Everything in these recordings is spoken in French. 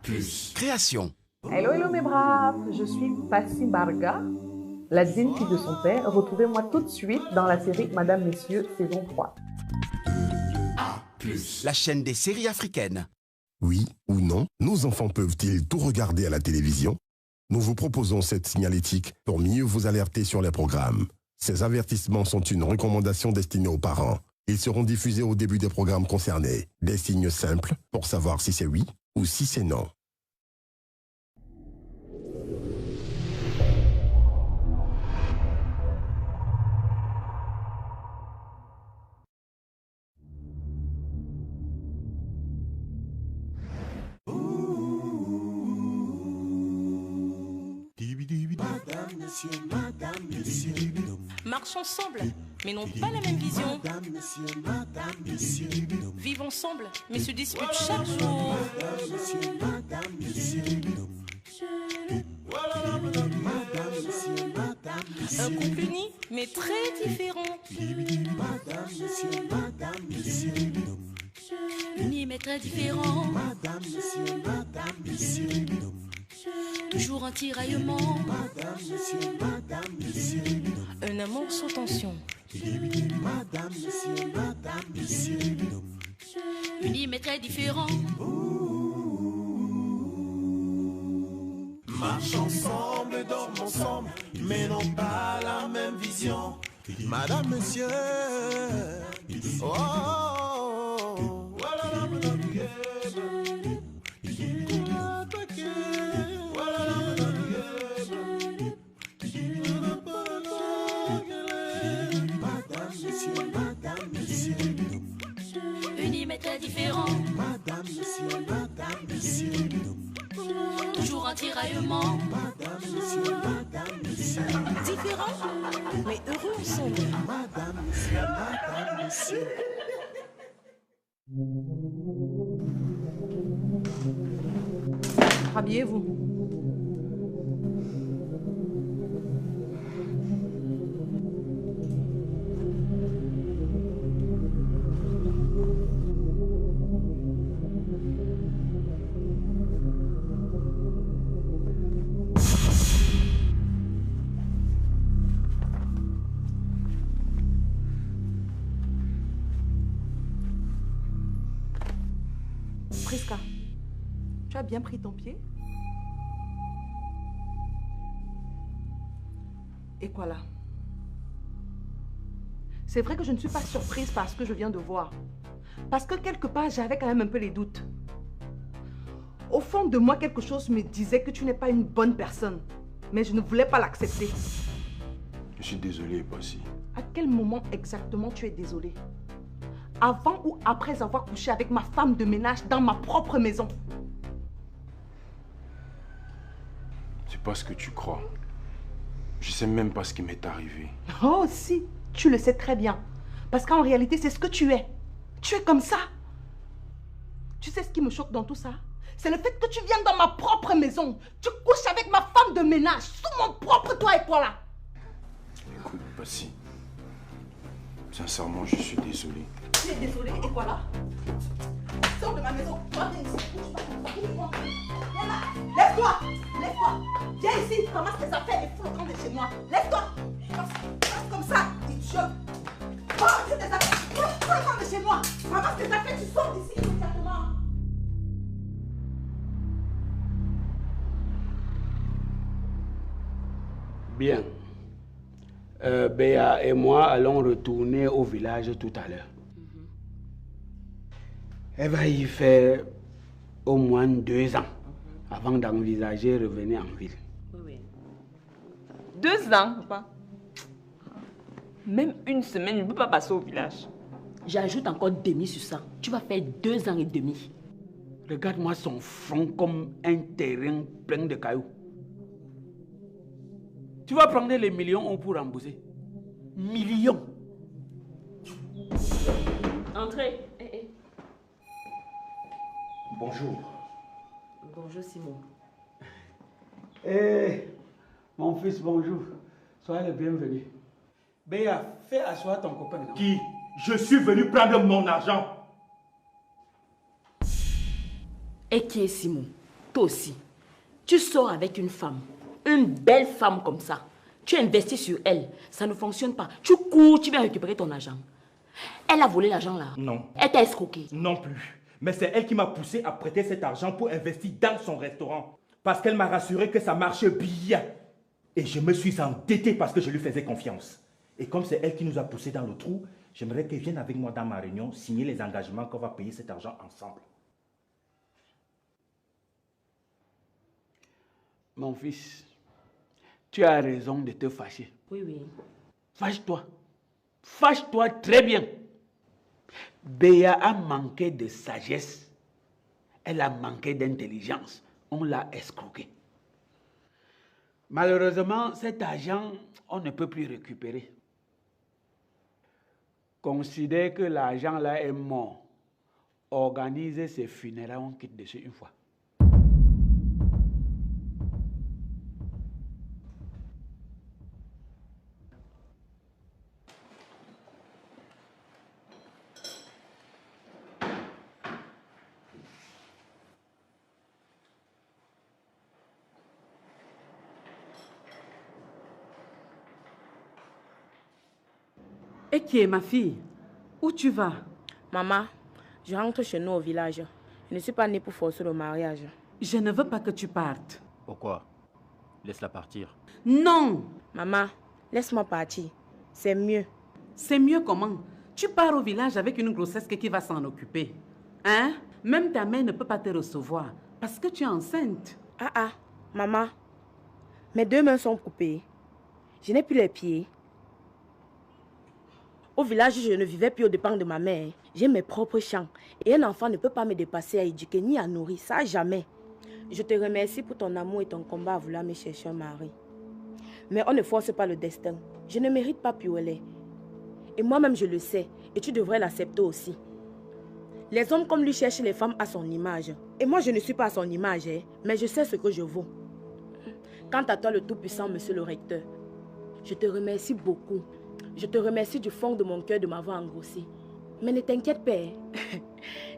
Création. Hello, hello mes braves, je suis Patsy Barga, la digne fille de son père. Retrouvez-moi tout de suite dans la série Madame, Messieurs, saison 3. La chaîne des séries africaines. Oui ou non, nos enfants peuvent-ils tout regarder à la télévision? Nous vous proposons cette signalétique pour mieux vous alerter sur les programmes. Ces avertissements sont une recommandation destinée aux parents. Ils seront diffusés au début des programmes concernés. Des signes simples pour savoir si c'est oui ou si c'est non. Marchent ensemble, mais n'ont pas la même vision. Vivent ensemble, mais se disputent chaque jour. Un couple uni, mais très différent. Uni, mais très différent. Toujours un tiraillement. Un amour sans tension. Unis mais très différents. Marchent ensemble, dorment ensemble, mais n'ont pas la même vision. Madame, monsieur. Oh, oh, oh. Voilà, madame, Unis mais très différents. madame, monsieur. Toujours un tiraillement. Différents, mais heureux ensemble. Madame, monsieur. Habillez-vous. Priska, tu as bien pris ton pied? Et quoi là? C'est vrai que je ne suis pas surprise par ce que je viens de voir. Parce que quelque part, j'avais quand même un peu les doutes. Au fond de moi, quelque chose me disait que tu n'es pas une bonne personne. Mais je ne voulais pas l'accepter. Je suis désolé, Passy. À quel moment exactement tu es désolée? Avant ou après avoir couché avec ma femme de ménage dans ma propre maison? C'est pas ce que tu crois. Je sais même pas ce qui m'est arrivé. Oh si, tu le sais très bien. Parce qu'en réalité, c'est ce que tu es. Tu es comme ça. Tu sais ce qui me choque dans tout ça? C'est le fait que tu viens dans ma propre maison. Tu couches avec ma femme de ménage, sous mon propre toit et toi là. Écoute, Passy. Sincèrement, je suis désolé. Tu es désolée et quoi là? Sors de ma maison. Toi, viens ici. Bouge pas. Bouge-moi. Viens là. Lève-toi. Lève-toi. Viens ici. Ramasse tes affaires et fous le camp de chez moi. Lève-toi. Passe comme ça, idiot. Ramasse tes affaires. Fous le camp de chez moi. Ramasse tes affaires. Tu sors d'ici immédiatement. Bien. Béa et moi allons retourner au village tout à l'heure. Elle va y faire au moins 2 ans avant d'envisager revenir en ville. Oui. 2 ans, papa. Même une semaine, je ne peux pas passer au village. J'ajoute encore demi sur ça. Tu vas faire 2 ans et demi. Regarde-moi son front comme un terrain plein de cailloux. Tu vas prendre les millions pour rembourser. Millions. Entrez. Bonjour. Bonjour Simon. Mon fils, bonjour. Sois le bienvenu. Béa, fais asseoir ton copain. Non? Qui? Je suis venu prendre mon argent. Et qui est Simon? toi aussi, tu sors avec une femme, une belle femme comme ça. Tu investis sur elle, ça ne fonctionne pas. Tu cours, tu viens récupérer ton argent. Elle a volé l'argent là. Non. Elle t'a escroqué. Non plus. Mais c'est elle qui m'a poussé à prêter cet argent pour investir dans son restaurant. Parce qu'elle m'a rassuré que ça marche bien. Et je me suis endetté parce que je lui faisais confiance. Et comme c'est elle qui nous a poussé dans le trou, j'aimerais qu'elle vienne avec moi dans ma réunion signer les engagements qu'on va payer cet argent ensemble. Mon fils, tu as raison de te fâcher. Oui, oui. Fâche-toi. Fâche-toi très bien. Béa a manqué de sagesse. Elle a manqué d'intelligence. On l'a escroquée. Malheureusement, cet argent, on ne peut plus récupérer. Considère que l'argent là est mort. Organiser ses funérailles, on quitte dessus une fois. Et qui est ma fille? Où tu vas? Maman, je rentre chez nous au village. Je ne suis pas née pour forcer le mariage. Je ne veux pas que tu partes. Pourquoi? Laisse-la partir. Non! Maman, laisse-moi partir. C'est mieux. C'est mieux comment? Tu pars au village avec une grossesse qui va s'en occuper. Hein? Même ta mère ne peut pas te recevoir parce que tu es enceinte. Ah, maman. Mes 2 mains sont coupées. Je n'ai plus les pieds. Au village, je ne vivais plus aux dépens de ma mère. J'ai mes propres champs. Et un enfant ne peut pas me dépasser à éduquer ni à nourrir. Ça, jamais. Je te remercie pour ton amour et ton combat à vouloir me chercher un mari. Mais on ne force pas le destin. Je ne mérite pas Piolé. Et moi-même, je le sais. Et tu devrais l'accepter aussi. Les hommes comme lui cherchent les femmes à son image. Et moi, je ne suis pas à son image, hein, mais je sais ce que je vaux. Quant à toi, le Tout-Puissant, monsieur le recteur, je te remercie beaucoup. Je te remercie du fond de mon cœur de m'avoir engrossé. Mais ne t'inquiète pas,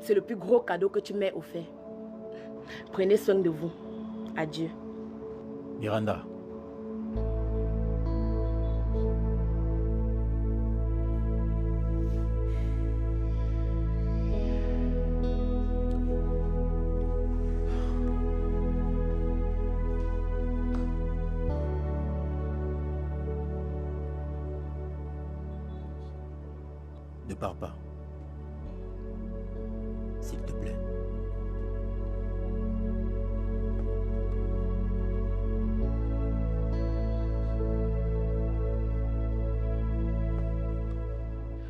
c'est le plus gros cadeau que tu m'aies offert. Prenez soin de vous. Adieu. Miranda. Ne pars pas. S'il te plaît.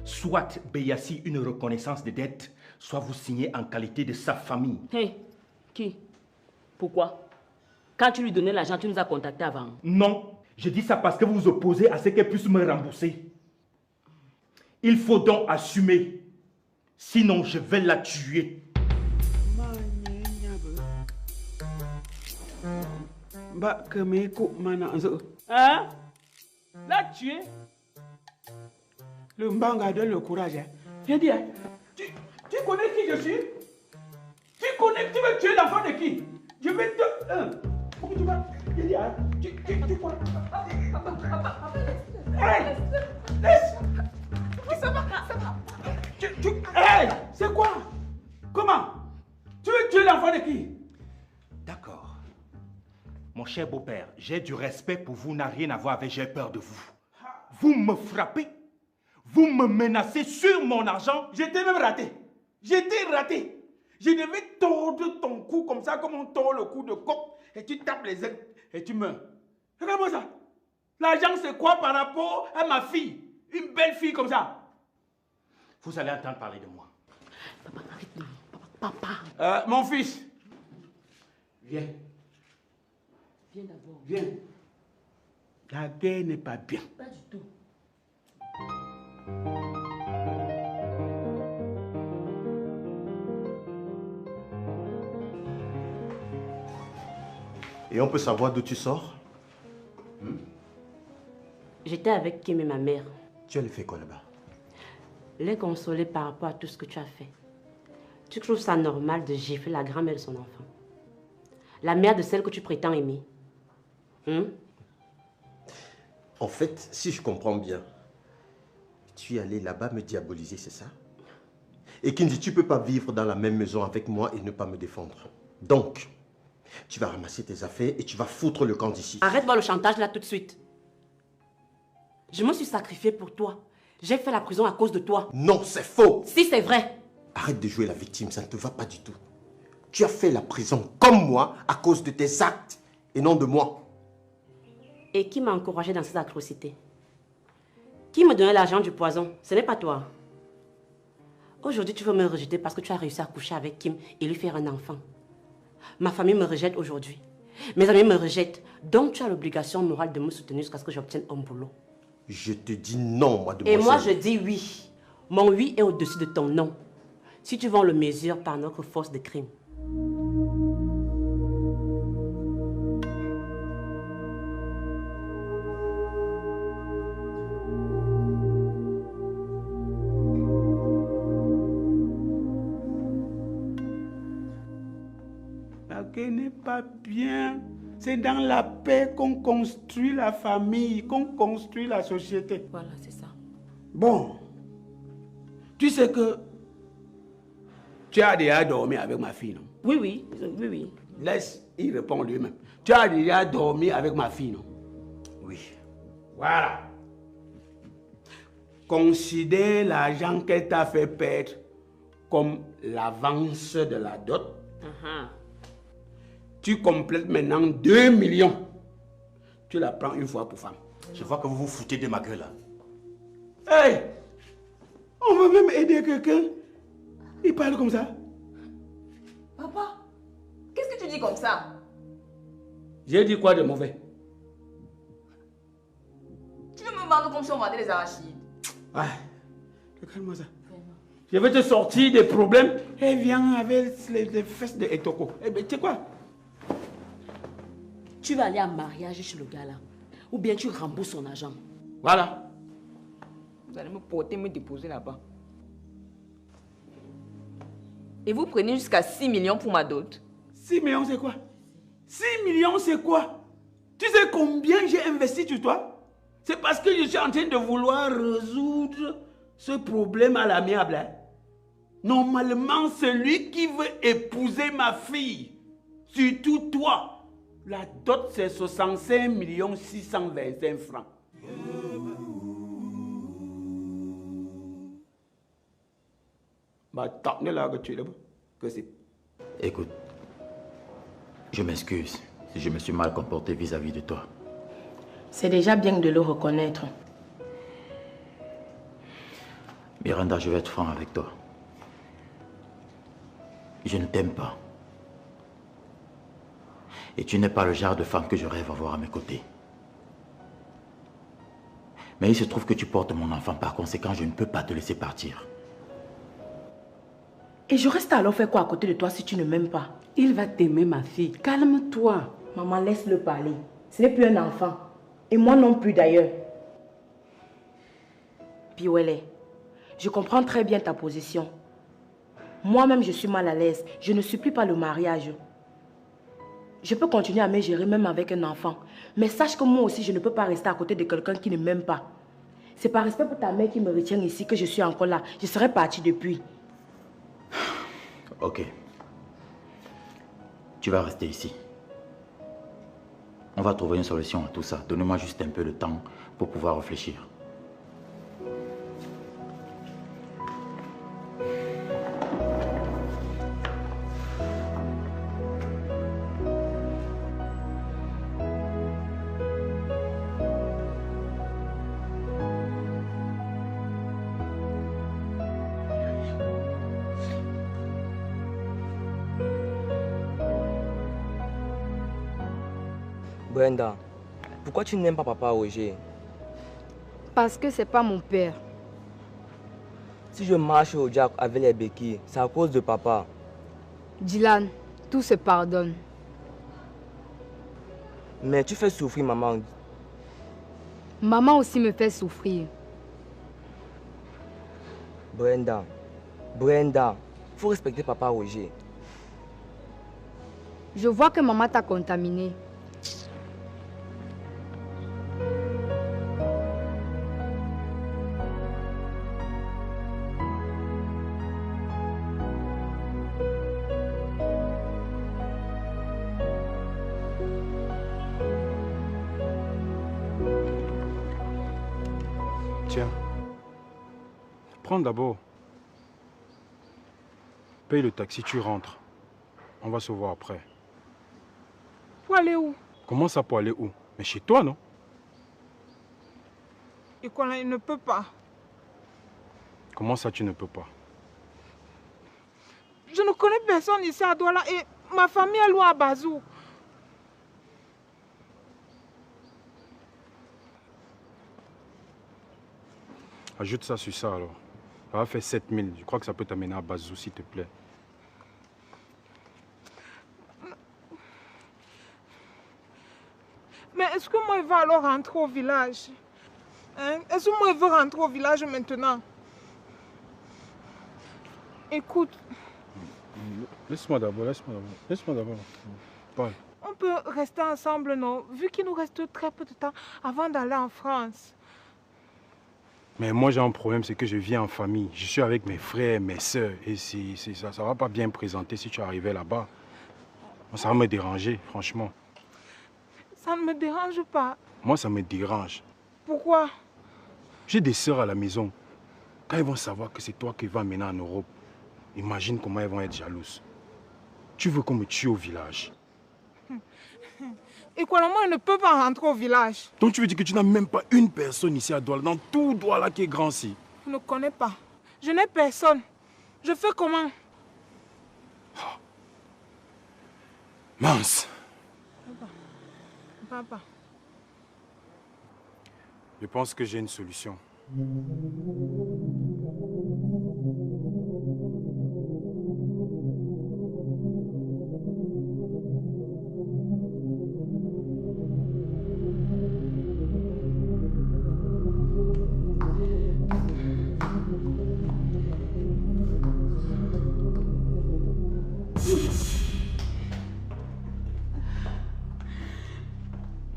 Soit Béassi une reconnaissance de dette, soit vous signez en qualité de sa famille. Hé, qui? Pourquoi? Quand tu lui donnais l'argent, tu nous as contactés avant. Non, je dis ça parce que vous vous opposez à ce qu'elle puisse me rembourser. Il faut donc assumer. Sinon, je vais la tuer. Hein? La tuer? Le Mbanga donne le courage. Hein? Viens dire, tu connais qui je suis? Tu veux tuer l'enfant de qui? Je vais te... Pourquoi tu vas... Viens dire, hein? Tu crois... Hey! Laisse! Ça va. Hey! C'est quoi? Comment? Tu veux tuer l'enfant de qui? D'accord. Mon cher beau-père, j'ai du respect pour vous, n'a rien à voir avec j'ai peur de vous. Vous me frappez? Vous me menacez sur mon argent? J'étais même raté. J'étais raté. Je devais tordre ton cou comme ça, comme on tord le cou de coq. Et tu tapes les ailes et tu meurs. Regarde-moi ça. L'argent, c'est quoi par rapport à ma fille? Une belle fille comme ça. Vous allez entendre parler de moi. Papa, arrête-nous. Papa. Mon fils. Viens. Viens d'abord. Viens. La guerre n'est pas bien. Pas du tout. Et on peut savoir d'où tu sors? J'étais avec Kim et ma mère. Tu as fait quoi là-bas? Les consoler par rapport à tout ce que tu as fait. Tu trouves ça normal de gifler la grand-mère de son enfant? La mère de celle que tu prétends aimer. En fait, si je comprends bien, tu es allé là-bas me diaboliser, c'est ça? Et Kinzi, tu ne peux pas vivre dans la même maison avec moi et ne pas me défendre. Donc, tu vas ramasser tes affaires et tu vas foutre le camp d'ici. Arrête-moi le chantage là tout de suite. Je me suis sacrifiée pour toi. J'ai fait la prison à cause de toi. Non, c'est faux. Si, c'est vrai. Arrête de jouer la victime, ça ne te va pas du tout. Tu as fait la prison comme moi à cause de tes actes et non de moi. Et qui m'a encouragé dans ces atrocités? Qui me donnait l'argent du poison? Ce n'est pas toi. Aujourd'hui, tu veux me rejeter parce que tu as réussi à coucher avec Kim et lui faire un enfant. Ma famille me rejette aujourd'hui. Mes amis me rejettent. Donc, tu as l'obligation morale de me soutenir jusqu'à ce que j'obtienne un boulot. Je te dis non, mademoiselle. Et moi, je dis oui. Mon oui est au-dessus de ton non. Si tu veux, on le mesure par notre force de crime. La paix n'est pas bien. C'est dans la paix qu'on construit la famille, qu'on construit la société. Voilà, c'est ça. Bon, tu sais que tu as déjà dormi avec ma fille, non? Oui, oui, oui, oui. Laisse, il répond lui-même. Tu as déjà dormi avec ma fille, non? Oui. Voilà. Considère l'argent qu'elle t'a fait perdre comme l'avance de la dot. Tu complètes maintenant 2 millions. Tu la prends une fois pour femme. Je vois que vous vous foutez de ma gueule là. Hey! On veut même aider quelqu'un. Il parle comme ça. Papa, qu'est-ce que tu dis comme ça? J'ai dit quoi de mauvais? Tu veux me vendre comme si on vendait les arachides? Ah, regarde-moi ça. Je vais te sortir des problèmes. Et viens avec les fesses de Etoko. Eh bien, tu sais quoi? Tu vas aller en mariage chez le gars là. Ou bien tu rembourses son argent. Voilà. Vous allez me porter, me déposer là-bas. Et vous prenez jusqu'à 6 millions pour ma dot. 6 millions, c'est quoi? 6 millions, c'est quoi? Tu sais combien j'ai investi sur toi? C'est parce que je suis en train de vouloir résoudre ce problème à l'amiable. Hein? Normalement, celui qui veut épouser ma fille, surtout toi, la dot c'est 65 625 francs. Bah, t'as là que tu es là. Que c'est? Écoute, je m'excuse si je me suis mal comporté vis-à-vis de toi. C'est déjà bien de le reconnaître. Miranda, je vais être franc avec toi. Je ne t'aime pas. Et tu n'es pas le genre de femme que je rêve avoir à mes côtés. Mais il se trouve que tu portes mon enfant, par conséquent, je ne peux pas te laisser partir. Et je reste alors faire quoi à côté de toi si tu ne m'aimes pas? Il va t'aimer, ma fille. Calme-toi. Maman, laisse-le parler. Ce n'est plus un enfant. Et moi non plus d'ailleurs. Piouele, je comprends très bien ta position. Moi-même, je suis mal à l'aise. Je ne supplie pas le mariage. Je peux continuer à me gérer même avec un enfant. Mais sache que moi aussi, je ne peux pas rester à côté de quelqu'un qui ne m'aime pas. C'est par respect pour ta mère qui me retient ici que je suis encore là. Je serais partie depuis. Ok. Tu vas rester ici. On va trouver une solution à tout ça. Donne-moi juste un peu de temps pour pouvoir réfléchir. Brenda, pourquoi tu n'aimes pas papa Roger? Parce que c'est pas mon père. Si je marche au diable avec les béquilles, c'est à cause de papa. Dylan, tout se pardonne. Mais tu fais souffrir maman. Maman aussi me fait souffrir. Brenda, faut respecter papa Roger. Je vois que maman t'a contaminé. Tiens, prends d'abord. Paye le taxi, tu rentres. On va se voir après. Pour aller où? Comment ça pour aller où? Mais chez toi, non? Et qu'on ne peut pas. Comment ça, tu ne peux pas? Je ne connais personne ici à Douala et ma famille est loin à Bazou. Ajoute ça sur ça alors. Ça va faire 7000. Je crois que ça peut t'amener à Bazou, s'il te plaît. Mais est-ce que moi, je vais alors rentrer au village? Hein? Est-ce que moi, je veux rentrer au village maintenant? Écoute. Laisse-moi d'abord. Parle. On peut rester ensemble, non? Vu qu'il nous reste très peu de temps avant d'aller en France. Mais moi, j'ai un problème, c'est que je vis en famille. Je suis avec mes frères, mes soeurs. Et ça ne va pas bien me présenter si tu arrivais là-bas. Ça va me déranger, franchement. Ça ne me dérange pas. Moi, ça me dérange. Pourquoi? J'ai des sœurs à la maison. Quand ils vont savoir que c'est toi qui vas mener en Europe, imagine comment elles vont être jalouses. Tu veux qu'on me tue au village? Et quoi, moi, je ne peux pas rentrer au village. Donc tu veux dire que tu n'as même pas une personne ici à Douala, dans tout Douala qui est grand ici? Je ne connais pas. Je n'ai personne. Je fais comment? Mince. Papa. Je pense que j'ai une solution.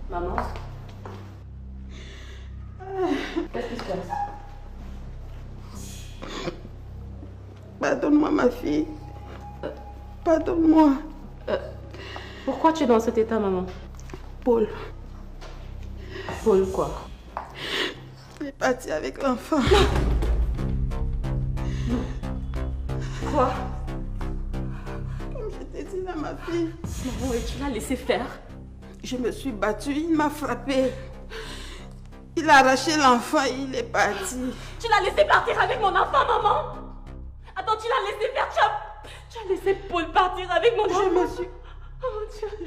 Maman? Qu'est-ce qui se passe? Pardonne-moi, ma fille. Pardonne-moi. Pourquoi tu es dans cet état, maman? Paul. Paul quoi? Il est parti avec l'enfant. Quoi? Comme je t'ai dit là, ma fille. Maman, et tu l'as laissé faire? Je me suis battue, il m'a frappé. Il a arraché l'enfant et il est parti. Tu l'as laissé partir avec mon enfant, maman? Attends, tu l'as laissé faire, tu as laissé Paul partir avec mon enfant?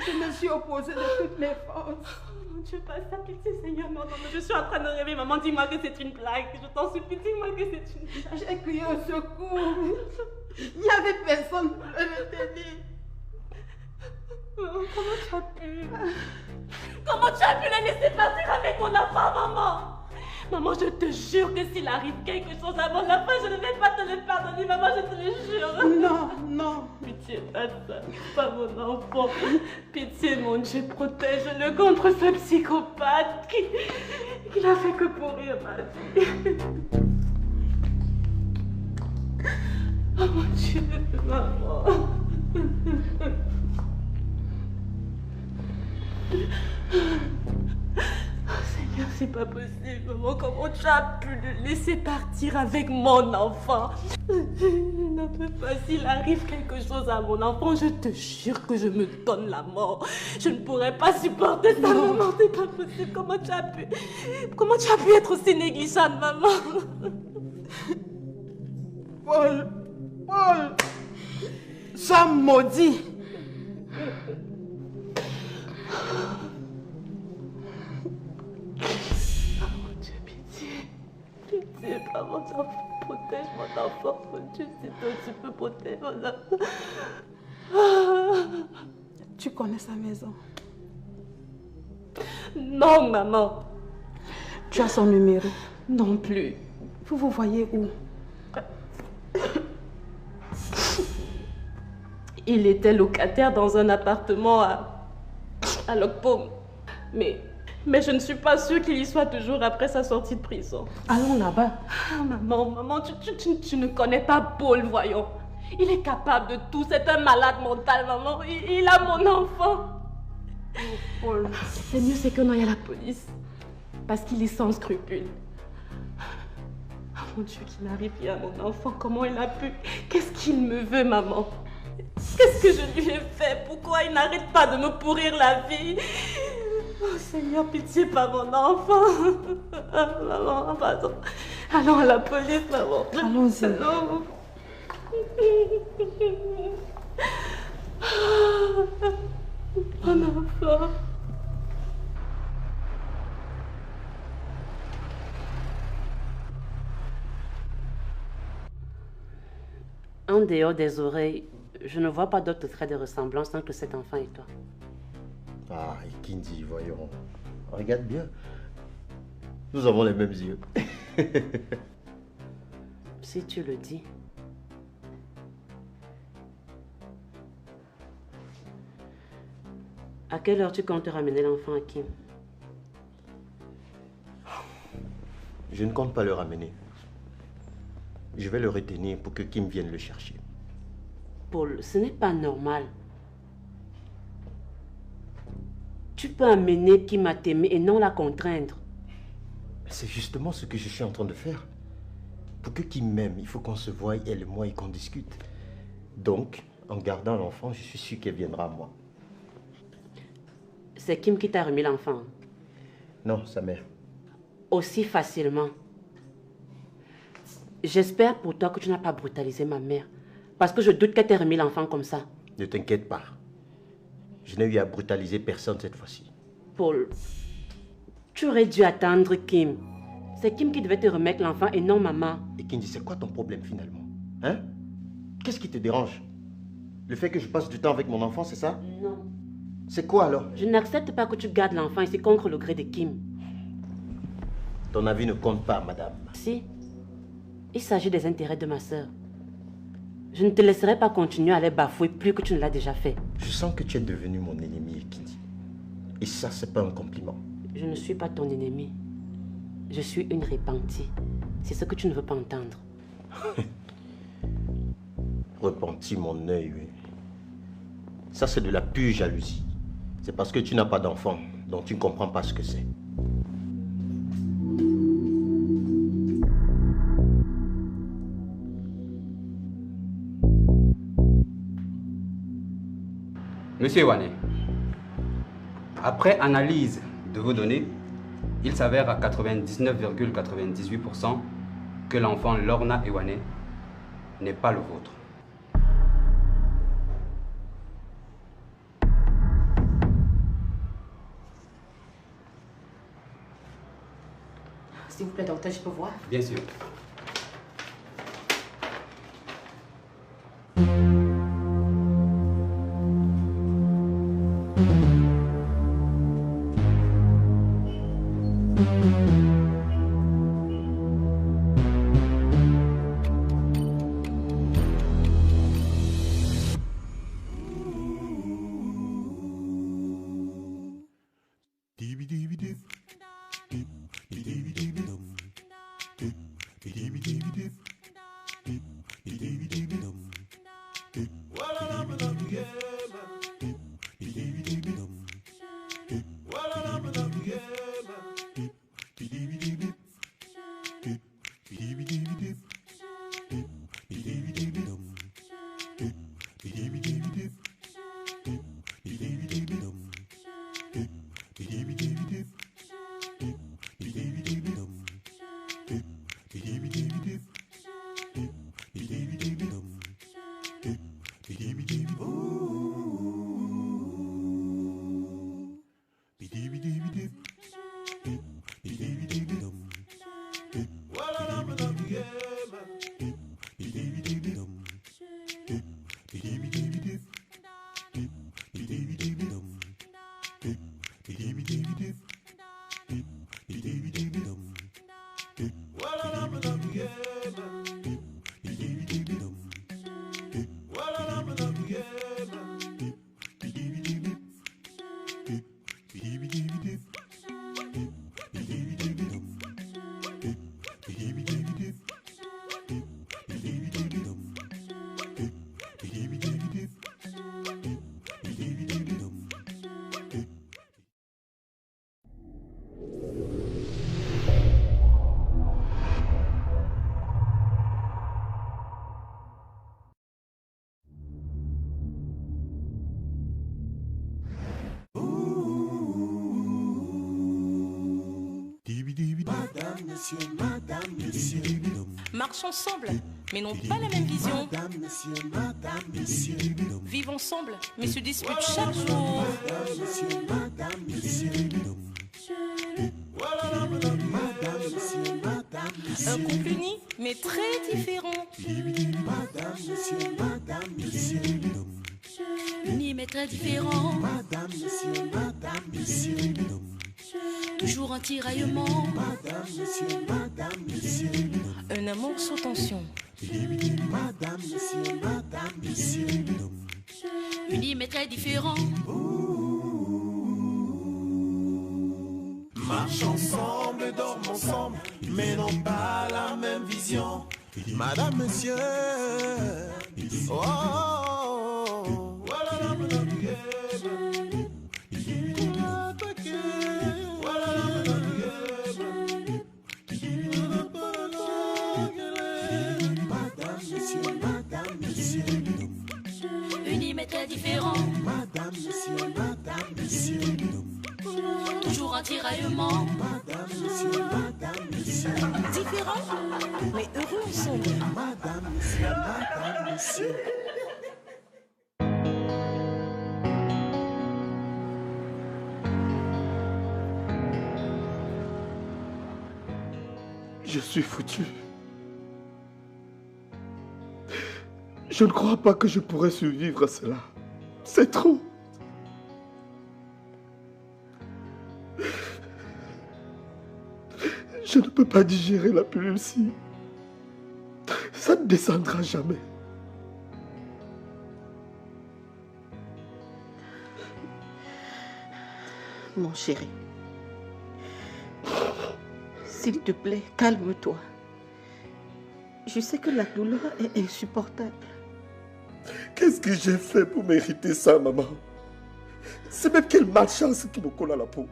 Je me suis opposée de toutes mes forces. Oh mon Dieu, pas ça, pitié, Seigneur. Non, je suis en train de rêver. Maman, dis-moi que c'est une blague. Je t'en supplie, dis-moi que c'est une blague. J'ai crié au secours. Il n'y avait personne pour le retenir. Maman, comment tu as pu? Comment tu as pu la laisser partir avec mon enfant, maman? Maman, je te jure que s'il arrive quelque chose à mon enfant, je ne vais pas te le pardonner, maman, je te le jure. Non, non. Pitié, pas ça, pas mon enfant. Pitié, mon Dieu, protège-le contre ce psychopathe qui n'a fait que pourrir ma vie. Oh mon Dieu, maman. Oh Seigneur, c'est pas possible, maman. Comment tu as pu le laisser partir avec mon enfant? Je ne peux pas. S'il arrive quelque chose à mon enfant, je te jure que je me donne la mort. Je ne pourrais pas supporter ça, maman. C'est pas possible. Comment tu as pu être aussi négligente, maman? Paul, sois maudit. Pitié, maman, protège mon enfant, mon Dieu, c'est toi, tu peux protéger mon enfant. Tu connais sa maison? Non, maman. Tu as son numéro? Non plus. Vous vous voyez où? Il était locataire dans un appartement à Lokpom. Mais je ne suis pas sûre qu'il y soit toujours après sa sortie de prison. Allons là-bas. Ah, maman, tu ne connais pas Paul, voyons. Il est capable de tout, c'est un malade mental, maman. Il a mon enfant. Paul. Le mieux, c'est qu'on aille à la police. Parce qu'il est sans scrupules. Oh mon Dieu, qu'il n'arrive rien à mon enfant. Comment il a pu? Qu'est-ce qu'il me veut, maman? Qu'est-ce que je lui ai fait? Pourquoi il n'arrête pas de me pourrir la vie? Oh Seigneur, pitié, pas mon enfant. Maman, pardon. Allons à la police, maman. Allons-y. Allons. Mon enfant. En dehors des oreilles, je ne vois pas d'autres traits de ressemblance entre cet enfant et toi. Ah, Kindi, voyons. Regarde bien. Nous avons les mêmes yeux. Si tu le dis. À quelle heure tu comptes ramener l'enfant à Kim? Je ne compte pas le ramener. Je vais le retenir pour que Kim vienne le chercher. Paul, ce n'est pas normal. Tu peux amener Kim à t'aimer et non la contraindre. C'est justement ce que je suis en train de faire. Pour que Kim m'aime, il faut qu'on se voie, elle et moi, et qu'on discute. Donc, en gardant l'enfant, je suis sûr qu'elle viendra à moi. C'est Kim qui t'a remis l'enfant? Non, sa mère. Aussi facilement? J'espère pour toi que tu n'as pas brutalisé ma mère. Parce que je doute qu'elle t'ait remis l'enfant comme ça. Ne t'inquiète pas. Je n'ai eu à brutaliser personne cette fois-ci. Paul, tu aurais dû attendre Kim. C'est Kim qui devait te remettre l'enfant et non maman. Et Kindi, c'est quoi ton problème finalement? Hein? Qu'est-ce qui te dérange? Le fait que je passe du temps avec mon enfant, c'est ça? Non. C'est quoi alors? Je n'accepte pas que tu gardes l'enfant ici contre le gré de Kim. Ton avis ne compte pas, madame. Si. Il s'agit des intérêts de ma sœur. Je ne te laisserai pas continuer à les bafouer plus que tu ne l'as déjà fait. Je sens que tu es devenu mon ennemi, Kindi. Et ça, c'est pas un compliment. Je ne suis pas ton ennemi. Je suis une repentie. C'est ce que tu ne veux pas entendre. Repentis mon œil, oui. Ça, c'est de la pure jalousie. C'est parce que tu n'as pas d'enfant, donc tu ne comprends pas ce que c'est. Monsieur Iwane, après analyse de vos données, il s'avère à 99,98% que l'enfant Lorna Iwane n'est pas le vôtre. S'il vous plaît, docteur, je peux voir? Bien sûr. Marchent ensemble, mais n'ont pas la même vision. Vivent ensemble, mais se disputent chaque jour. Un couple uni, mais très différent. Uni, mais très différent. Toujours un tiraillement. Un amour sous tension. Unis mais très différents. Marchent ensemble, dorment ensemble, mais n'ont pas la même vision. Madame, monsieur. Oh, oh, oh. Unis mais très différents. Madame, monsieur. Toujours un tiraillement. Différents, mais heureux ensemble. Madame, monsieur. Je suis foutu. Je ne crois pas que je pourrais survivre à cela. C'est trop. Je ne peux pas digérer la pilule si. Ça ne descendra jamais. Mon chéri, s'il te plaît, calme-toi. Je sais que la douleur est insupportable. Qu'est-ce que j'ai fait pour mériter ça, maman? C'est même quelle malchance qui me colle à la peau.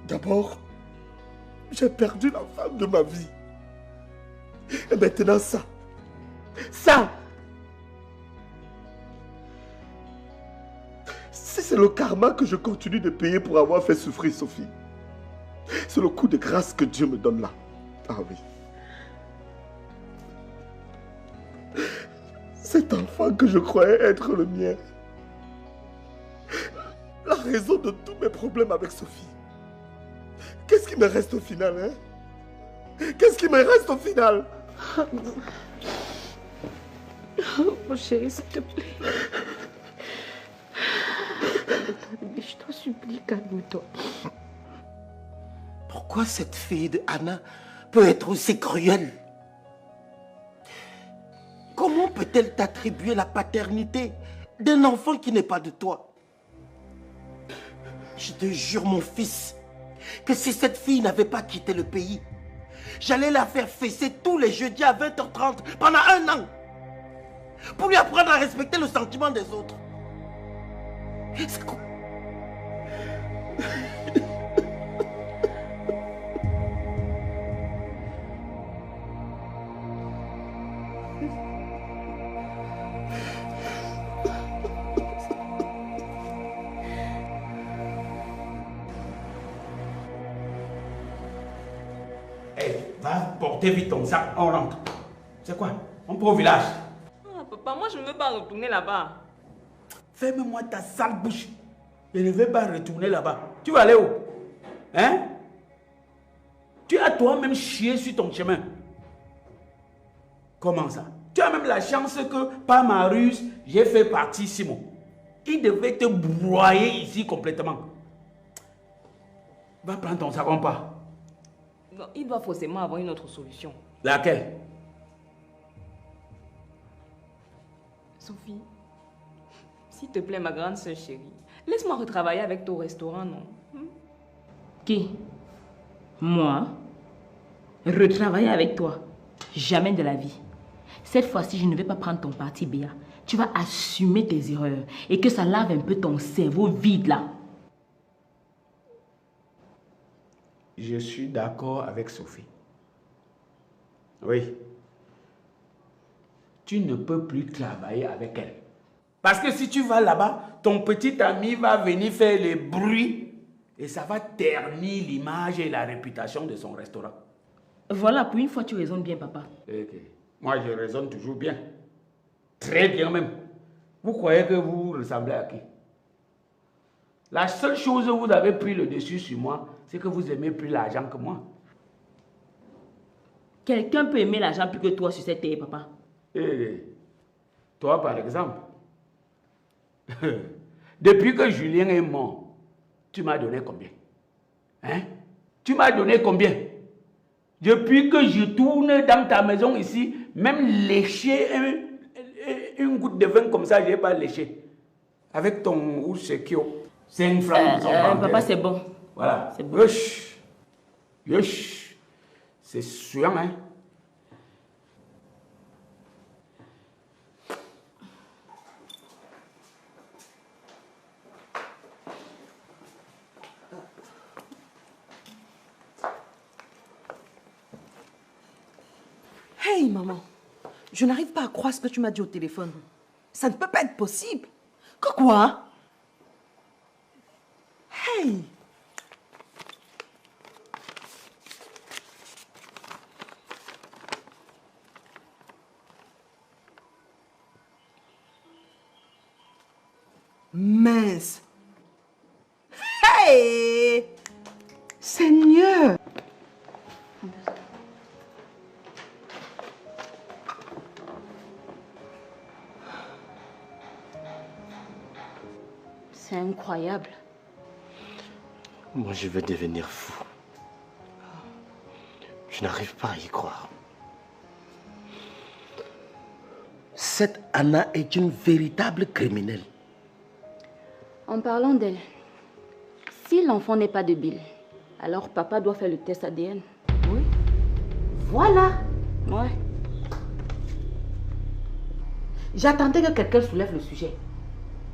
D'abord, j'ai perdu la femme de ma vie. Et maintenant ça. Ça! Si c'est le karma que je continue de payer pour avoir fait souffrir Sophie, c'est le coup de grâce que Dieu me donne là. Ah oui. Cet enfant que je croyais être le mien. La raison de tous mes problèmes avec Sophie. Qu'est-ce qui me reste au final, hein? Qu'est-ce qui me reste au final? Mon chéri, s'il te plaît. Je t'en supplie, calme-toi. Pourquoi cette fille de Anna peut être aussi cruelle? Comment peut-elle t'attribuer la paternité d'un enfant qui n'est pas de toi? Je te jure, mon fils, que si cette fille n'avait pas quitté le pays, j'allais la faire fesser tous les jeudis à 20h30 pendant 1 an. Pour lui apprendre à respecter le sentiment des autres. C'est quoi? Va porter vite ton sac, on rentre. C'est quoi? On peut au village. Ah, papa, moi je ne veux pas retourner là-bas. Ferme-moi ta sale bouche. Je ne vais pas retourner là-bas. Tu vas aller où? Hein? Tu as toi-même chié sur ton chemin. Comment ça? Tu as même la chance que, par ma ruse, j'ai fait partie Simon. Il devait te broyer ici complètement. Va prendre ton sac, on part. Non, il doit forcément avoir une autre solution. Laquelle? Sophie, s'il te plaît, ma grande sœur chérie, laisse-moi retravailler avec ton restaurant, non? Qui? Moi? Retravailler avec toi? Jamais de la vie. Cette fois-ci, je ne vais pas prendre ton parti, Béa. Tu vas assumer tes erreurs et que ça lave un peu ton cerveau vide là. Je suis d'accord avec Sophie. Oui. Tu ne peux plus travailler avec elle. Parce que si tu vas là-bas, ton petit ami va venir faire le bruit Et ça va ternir l'image et la réputation de son restaurant. Voilà, pour une fois, tu raisonnes bien, papa. Ok. Moi, je raisonne toujours bien. Très bien même. Vous croyez que vous ressemblez à qui? La seule chose où vous avez pris le dessus sur moi, c'est que vous aimez plus l'argent que moi. Quelqu'un peut aimer l'argent plus que toi sur cette terre, papa. Toi, par exemple. Depuis que Julien est mort, tu m'as donné combien? Hein? Tu m'as donné combien? Depuis que je tourne dans ta maison ici, même lécher une goutte de vin comme ça, je n'ai pas léché. Avec ton ou sekio. 5 francs. Papa, c'est bon. Voilà. C'est bon. Yosh. Yosh. C'est sûr, hein? Hey, maman, je n'arrive pas à croire ce que tu m'as dit au téléphone. Ça ne peut pas être possible. Que quoi? Hey! Mince! Hey! Seigneur! C'est incroyable. Moi, je vais devenir fou. Je n'arrive pas à y croire. Cette Anna est une véritable criminelle. En parlant d'elle, si l'enfant n'est pas de Bill, alors papa doit faire le test ADN. Oui. Voilà. Ouais. J'attendais que quelqu'un soulève le sujet.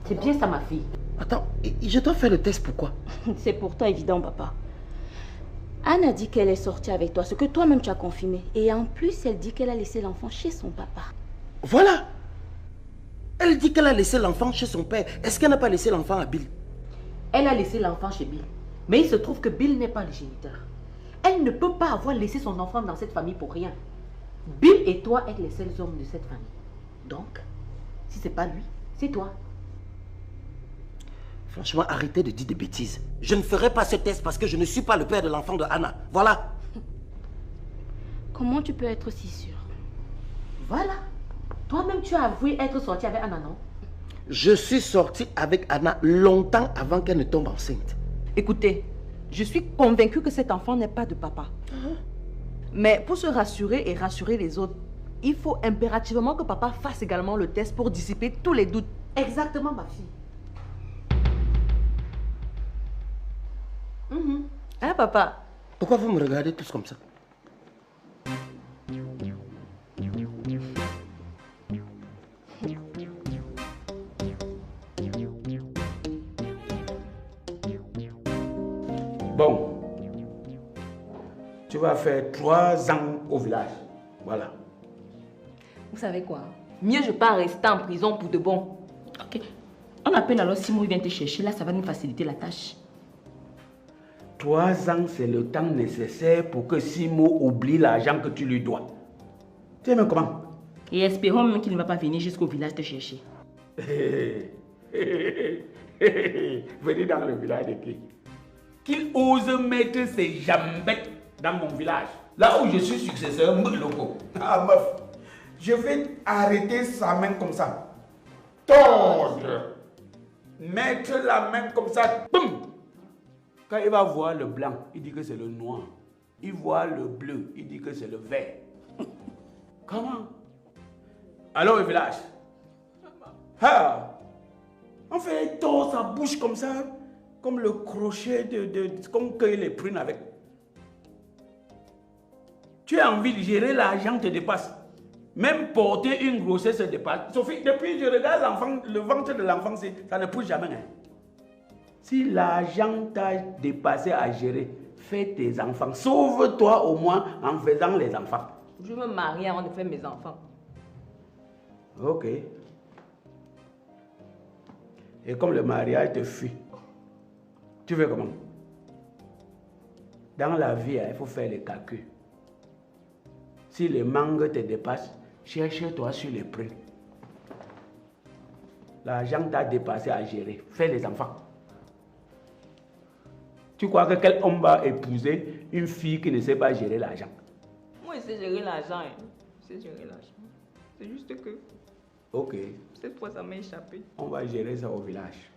C'est bien ça, ma fille. Attends, je dois faire le test, pourquoi? C'est pourtant évident, papa. Anne a dit qu'elle est sortie avec toi, ce que toi-même tu as confirmé. Et en plus, elle dit qu'elle a laissé l'enfant chez son papa. Voilà. Elle dit qu'elle a laissé l'enfant chez son père. Est-ce qu'elle n'a pas laissé l'enfant à Bill? Elle a laissé l'enfant chez Bill. Mais il se trouve que Bill n'est pas le géniteur. Elle ne peut pas avoir laissé son enfant dans cette famille pour rien. Bill et toi êtes les seuls hommes de cette famille. Donc, si c'est pas lui, c'est toi. Franchement, arrêtez de dire des bêtises. Je ne ferai pas ce test parce que je ne suis pas le père de l'enfant de Anna. Voilà. Comment tu peux être si sûr? Voilà. Toi-même, tu as avoué être sorti avec Anna, non? Je suis sorti avec Anna longtemps avant qu'elle ne tombe enceinte. Écoutez, je suis convaincue que cet enfant n'est pas de papa. Mais pour se rassurer et rassurer les autres, il faut impérativement que papa fasse également le test pour dissiper tous les doutes. Exactement, ma fille. Hein, papa? Pourquoi vous me regardez tous comme ça? Bon. Tu vas faire 3 ans au village. Voilà. Vous savez quoi? Mieux je pars rester en prison pour de bon. Ok. On appelle alors Simon, il vient te chercher. Là, ça va nous faciliter la tâche. 3 ans, c'est le temps nécessaire pour que Simo oublie l'argent que tu lui dois. Tu sais même comment? Et espérons même qu'il ne va pas venir jusqu'au village te chercher. Venez dans le village de qui? Qu'il ose mettre ses jambettes dans mon village. Là où je suis successeur, loco. Ah meuf, je vais arrêter sa main comme ça. Tordre. Mettre la main comme ça. Boum. Quand il va voir le blanc, il dit que c'est le noir. Il voit le bleu, il dit que c'est le vert. Comment? Allô, au village. Ah. On fait tord sa bouche comme ça, comme le crochet comme cueillir les prunes avec. Tu as envie de gérer l'argent te dépasse. Même porter une grossesse te dépasse. Sophie, depuis que je regarde l'enfant, le ventre de l'enfant, ça ne pousse jamais. Hein. Si l'argent t'a dépassé à gérer, fais tes enfants. Sauve-toi au moins en faisant les enfants. Je me marie avant de faire mes enfants. Ok. Et comme le mariage te fuit, tu fais comment? Dans la vie, il faut faire les calculs. Si le manque te dépasse, cherche-toi sur les prix. L'argent t'a dépassé à gérer. Fais les enfants. Tu crois que quel homme va épouser une fille qui ne sait pas gérer l'argent? Moi, je sais gérer l'argent. Je sais gérer l'argent. C'est juste que... Ok. Cette fois, ça m'a échappé. On va gérer ça au village.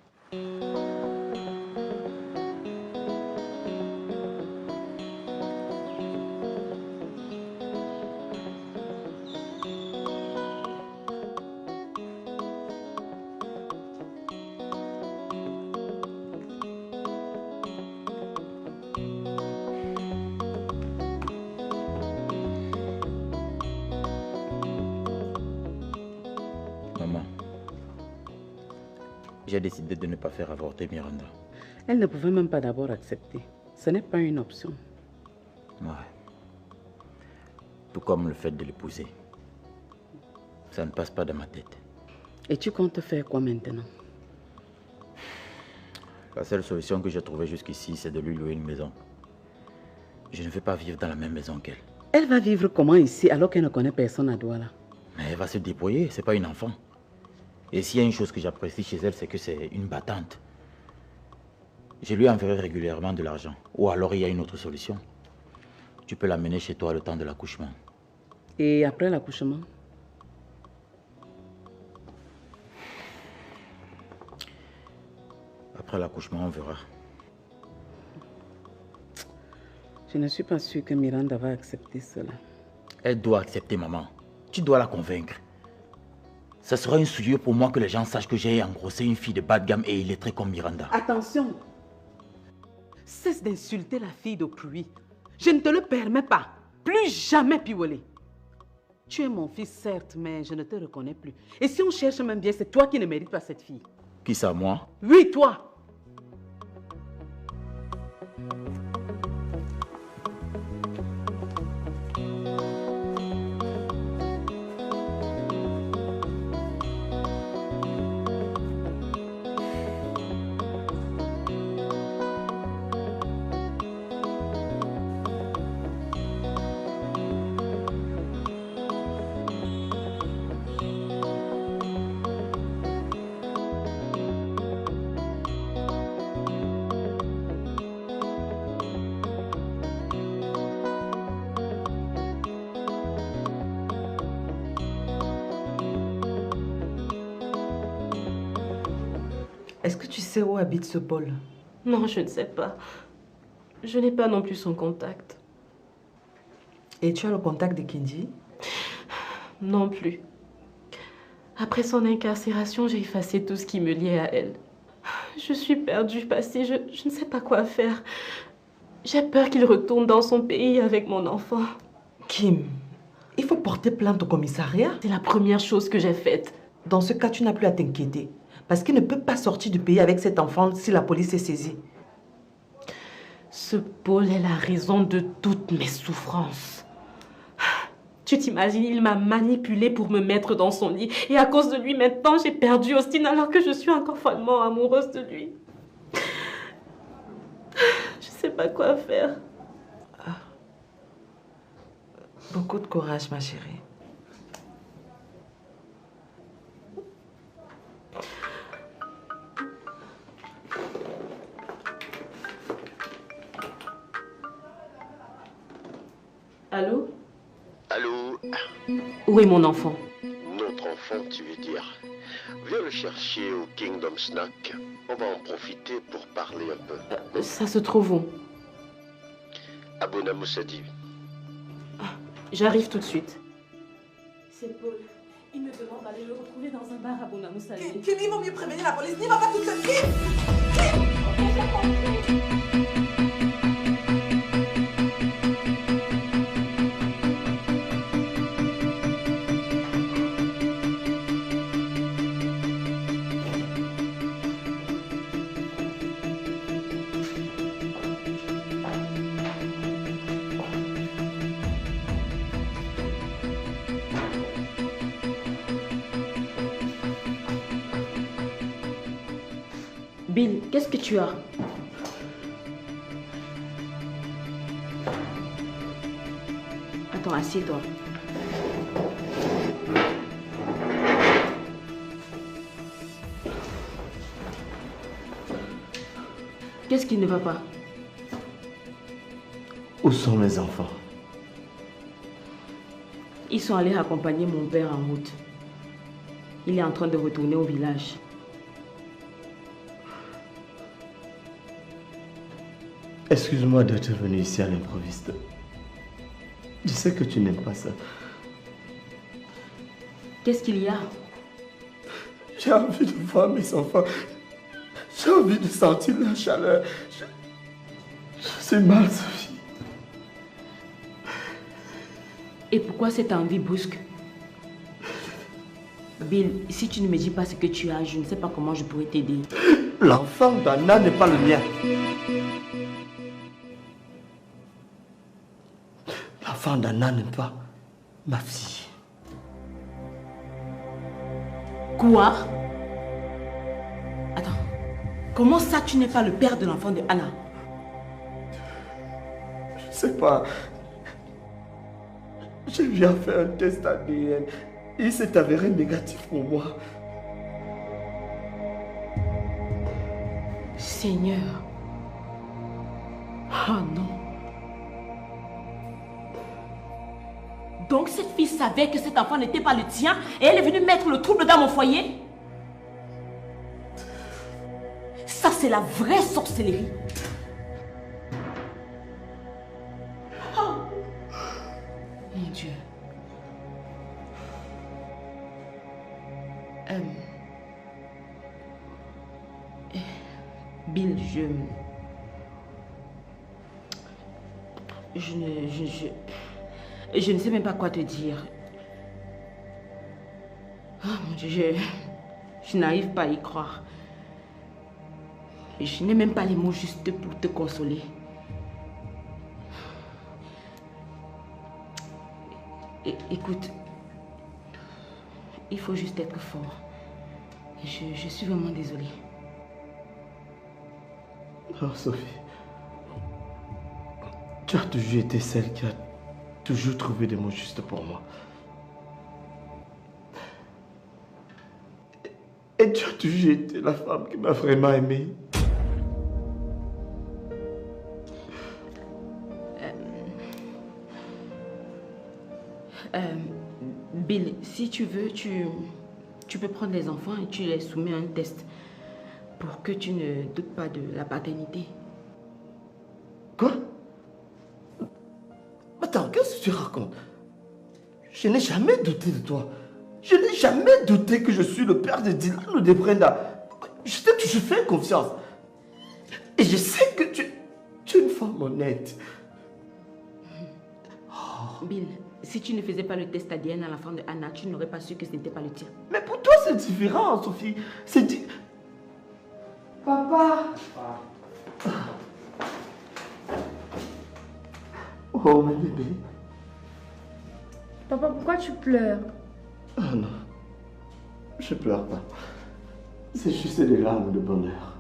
J'ai décidé de ne pas faire avorter Miranda. Elle ne pouvait même pas d'abord accepter. Ce n'est pas une option. Ouais. Tout comme le fait de l'épouser. Ça ne passe pas dans ma tête. Et tu comptes faire quoi maintenant? La seule solution que j'ai trouvée jusqu'ici, c'est de lui louer une maison. Je ne veux pas vivre dans la même maison qu'elle. Elle va vivre comment ici alors qu'elle ne connaît personne à Douala? Mais elle va se débrouiller, c'est pas une enfant. Et s'il y a une chose que j'apprécie chez elle, c'est que c'est une battante. Je lui enverrai régulièrement de l'argent. Ou alors il y a une autre solution. Tu peux l'amener chez toi le temps de l'accouchement. Et après l'accouchement? Après l'accouchement, on verra. Je ne suis pas sûre que Miranda va accepter cela. Elle doit accepter, maman. Tu dois la convaincre. Ça sera une souillure pour moi que les gens sachent que j'ai engrossé une fille de bas de gamme et illettrée comme Miranda. Attention! Cesse d'insulter la fille d'autrui. Je ne te le permets pas. Plus jamais, Piwole. Tu es mon fils, certes, mais je ne te reconnais plus. Et si on cherche même bien, c'est toi qui ne mérites pas cette fille. Qui ça, moi? Oui, toi! Est-ce que tu sais où habite ce Paul? Non, je ne sais pas. Je n'ai pas non plus son contact. Et tu as le contact de Kinji? Non plus. Après son incarcération, j'ai effacé tout ce qui me liait à elle. Je suis perdue, passée, je ne sais pas quoi faire. J'ai peur qu'il retourne dans son pays avec mon enfant. Kim, il faut porter plainte au commissariat. C'est la première chose que j'ai faite. Dans ce cas, tu n'as plus à t'inquiéter. Parce qu'il ne peut pas sortir du pays avec cet enfant si la police est saisie. Ce Paul est la raison de toutes mes souffrances. Tu t'imagines, il m'a manipulée pour me mettre dans son lit. Et à cause de lui, maintenant, j'ai perdu Austin alors que je suis encore follement amoureuse de lui. Je ne sais pas quoi faire. Beaucoup de courage, ma chérie. Allô? Allô? Où est mon enfant? Notre enfant, tu veux dire? Viens le chercher au Kingdom Snack. On va en profiter pour parler un peu. Ça se trouve où? À Bonamoussadi. J'arrive tout de suite. C'est Paul. Il me demande d'aller le retrouver dans un bar à Bonamoussadi. Kim, il vaut mieux prévenir la police. N'y va pas toute seule. Kim! Bill, qu'est-ce que tu as? enfant, assieds-toi. Qu'est-ce qui ne va pas? Où sont mes enfants? Ils sont allés accompagner mon père en route. Il est en train de retourner au village. Excuse-moi d'être venu ici à l'improviste. Je sais que tu n'aimes pas ça. Qu'est-ce qu'il y a? J'ai envie de voir mes enfants. J'ai envie de sentir la chaleur. Je suis mal, Sophie. Et pourquoi cette envie brusque? Bill, si tu ne me dis pas ce que tu as, je ne sais pas comment je pourrais t'aider. L'enfant d'Anna n'est pas le mien. L'enfant d'Anna n'est pas ma fille. Quoi? Attends. Comment ça, tu n'es pas le père de l'enfant de Anna? Je sais pas. J'ai bien fait un test ADN. Il s'est avéré négatif pour moi. Seigneur. Oh non. Donc cette fille savait que cet enfant n'était pas le tien et elle est venue mettre le trouble dans mon foyer? Ça, c'est la vraie sorcellerie. Oh. Mon Dieu. Bill, je ne sais même pas quoi te dire. Oh mon Dieu, je n'arrive pas à y croire. Je n'ai même pas les mots justes pour te consoler. Écoute, il faut juste être fort. Je suis vraiment désolée. Oh Sophie, tu as toujours été celle qui a toujours trouvé des mots justes pour moi. Et tu as toujours été la femme qui m'a vraiment aimée. Bill, si tu veux, tu peux prendre les enfants et tu les soumets à un test pour que tu ne doutes pas de la paternité. Quoi? Attends, qu'est-ce que tu racontes? Je n'ai jamais douté de toi. Je n'ai jamais douté que je suis le père de Dylan ou de Brenda. Je t'ai toujours fait confiance. Et je sais que tu es une femme honnête. Bill, si tu ne faisais pas le test ADN à l'enfant de Anna, tu n'aurais pas su que ce n'était pas le tien. Mais pour toi, c'est différent, Sophie. C'est dit. Papa. Oh, mon bébé. Papa, pourquoi tu pleures? Oh non. Je pleure pas. C'est juste des larmes de bonheur.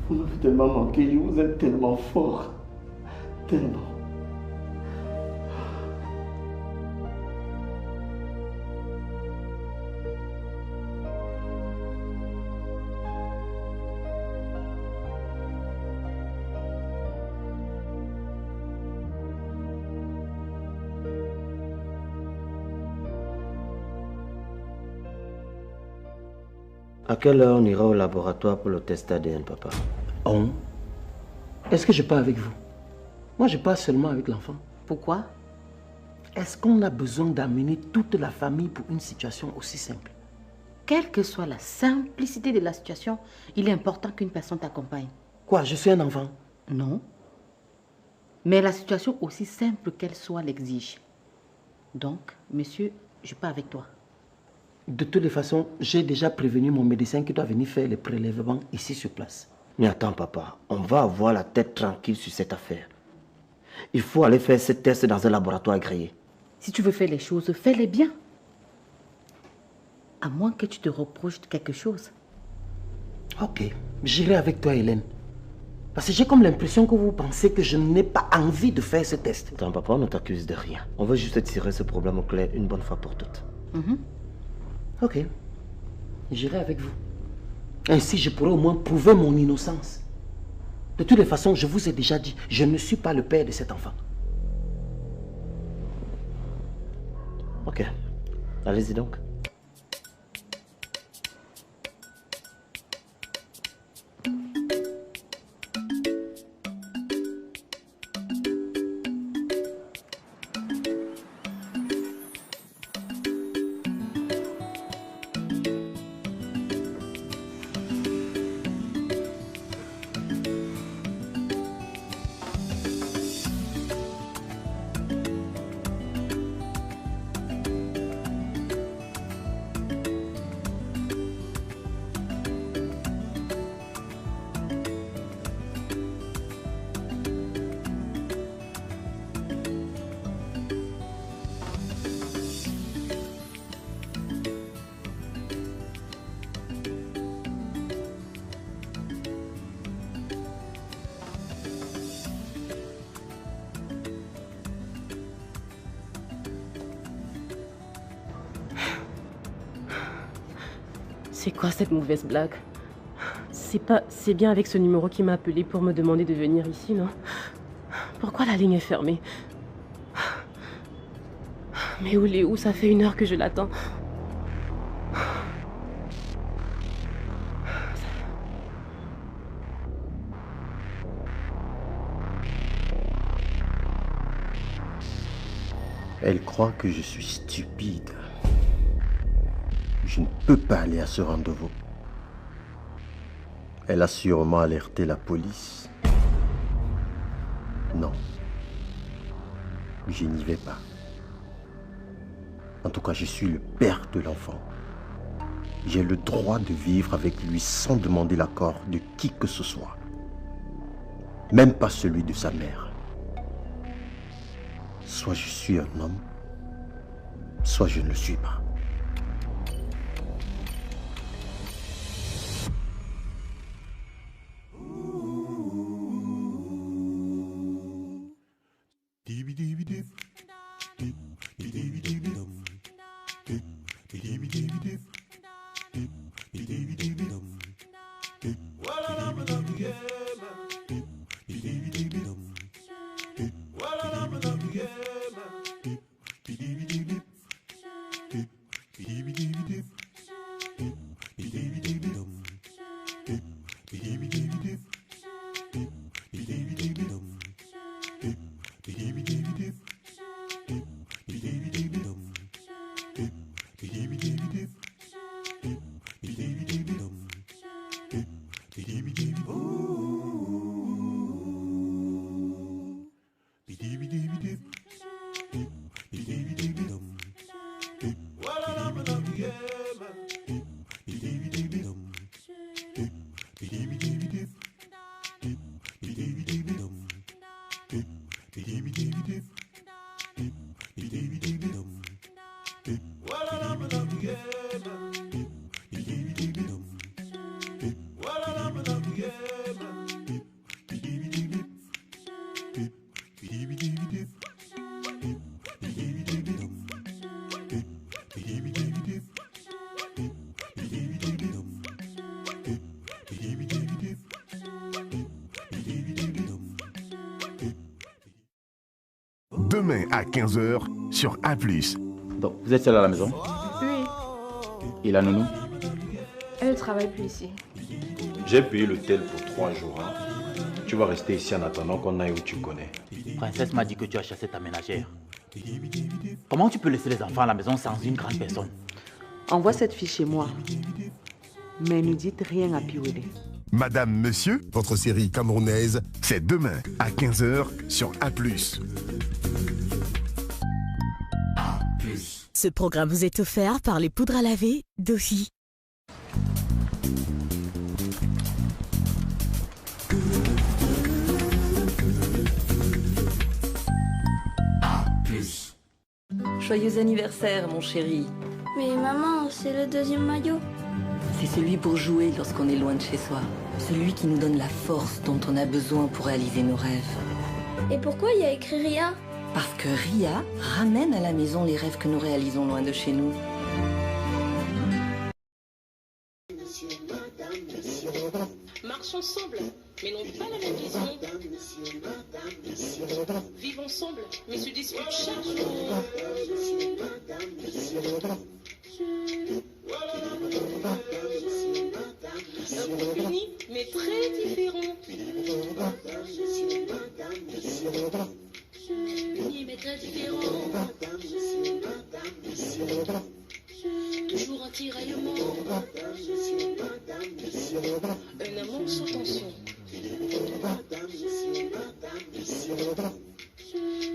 Vous m'avez tellement manqué. Je vous aime tellement fort. Tellement. À quelle heure on ira au laboratoire pour le test ADN, papa? On? Est-ce que je pars avec vous? Moi, je pars seulement avec l'enfant. Pourquoi? Est-ce qu'on a besoin d'amener toute la famille pour une situation aussi simple? Quelle que soit la simplicité de la situation, il est important qu'une personne t'accompagne. Quoi, je suis un enfant? Non. Mais la situation, aussi simple qu'elle soit, l'exige. Donc, monsieur, je pars avec toi. De toutes les façons, j'ai déjà prévenu mon médecin qui doit venir faire les prélèvements ici sur place. Mais attends, papa, on va avoir la tête tranquille sur cette affaire. Il faut aller faire ce test dans un laboratoire agréé. Si tu veux faire les choses, fais-les bien. À moins que tu te reproches de quelque chose. Ok, j'irai avec toi, Hélène. Parce que j'ai comme l'impression que vous pensez que je n'ai pas envie de faire ce test. Attends, papa, on ne t'accuse de rien. On veut juste tirer ce problème au clair une bonne fois pour toutes. Ok. J'irai avec vous. Ainsi, je pourrai au moins prouver mon innocence. De toutes les façons, je vous ai déjà dit, je ne suis pas le père de cet enfant. Ok. Allez-y donc. C'est quoi cette mauvaise blague? C'est bien avec ce numéro qui m'a appelé pour me demander de venir ici, non? Pourquoi la ligne est fermée? Mais où il est où? Ça fait 1 heure que je l'attends. Elle croit que je suis stupide. Je ne peux pas aller à ce rendez-vous. Elle a sûrement alerté la police. Non. Je n'y vais pas. En tout cas, je suis le père de l'enfant. J'ai le droit de vivre avec lui sans demander l'accord de qui que ce soit. Même pas celui de sa mère. Soit je suis un homme, soit je ne le suis pas. Demain à 15h sur A+. Donc, vous êtes seul à la maison? Oui, Et la nounou? elle ne travaille plus ici. J'ai payé l'hôtel pour 3 jours. Hein. Tu vas rester ici en attendant qu'on aille où tu connais. Princesse m'a dit que tu as chassé ta ménagère. Comment tu peux laisser les enfants à la maison sans une grande personne? Envoie cette fille chez moi. Mais ne dites rien à Piwele. Madame, Monsieur, votre série camerounaise, c'est demain à 15h sur A+. Ce programme vous est offert par les poudres à laver Dofi. Joyeux anniversaire, mon chéri. Mais maman, c'est le 2e maillot. C'est celui pour jouer lorsqu'on est loin de chez soi. Celui qui nous donne la force dont on a besoin pour réaliser nos rêves. Et pourquoi il y a écrit Ria? Parce que Ria ramène à la maison les rêves que nous réalisons loin de chez nous. Marchent ensemble, mais n'ont pas la même vision. Vivent ensemble, mais se disputent chaque jour. Un couple uni, mais très différent. Uni, mais très différent. Toujours un tiraillement. Un amour sans tension.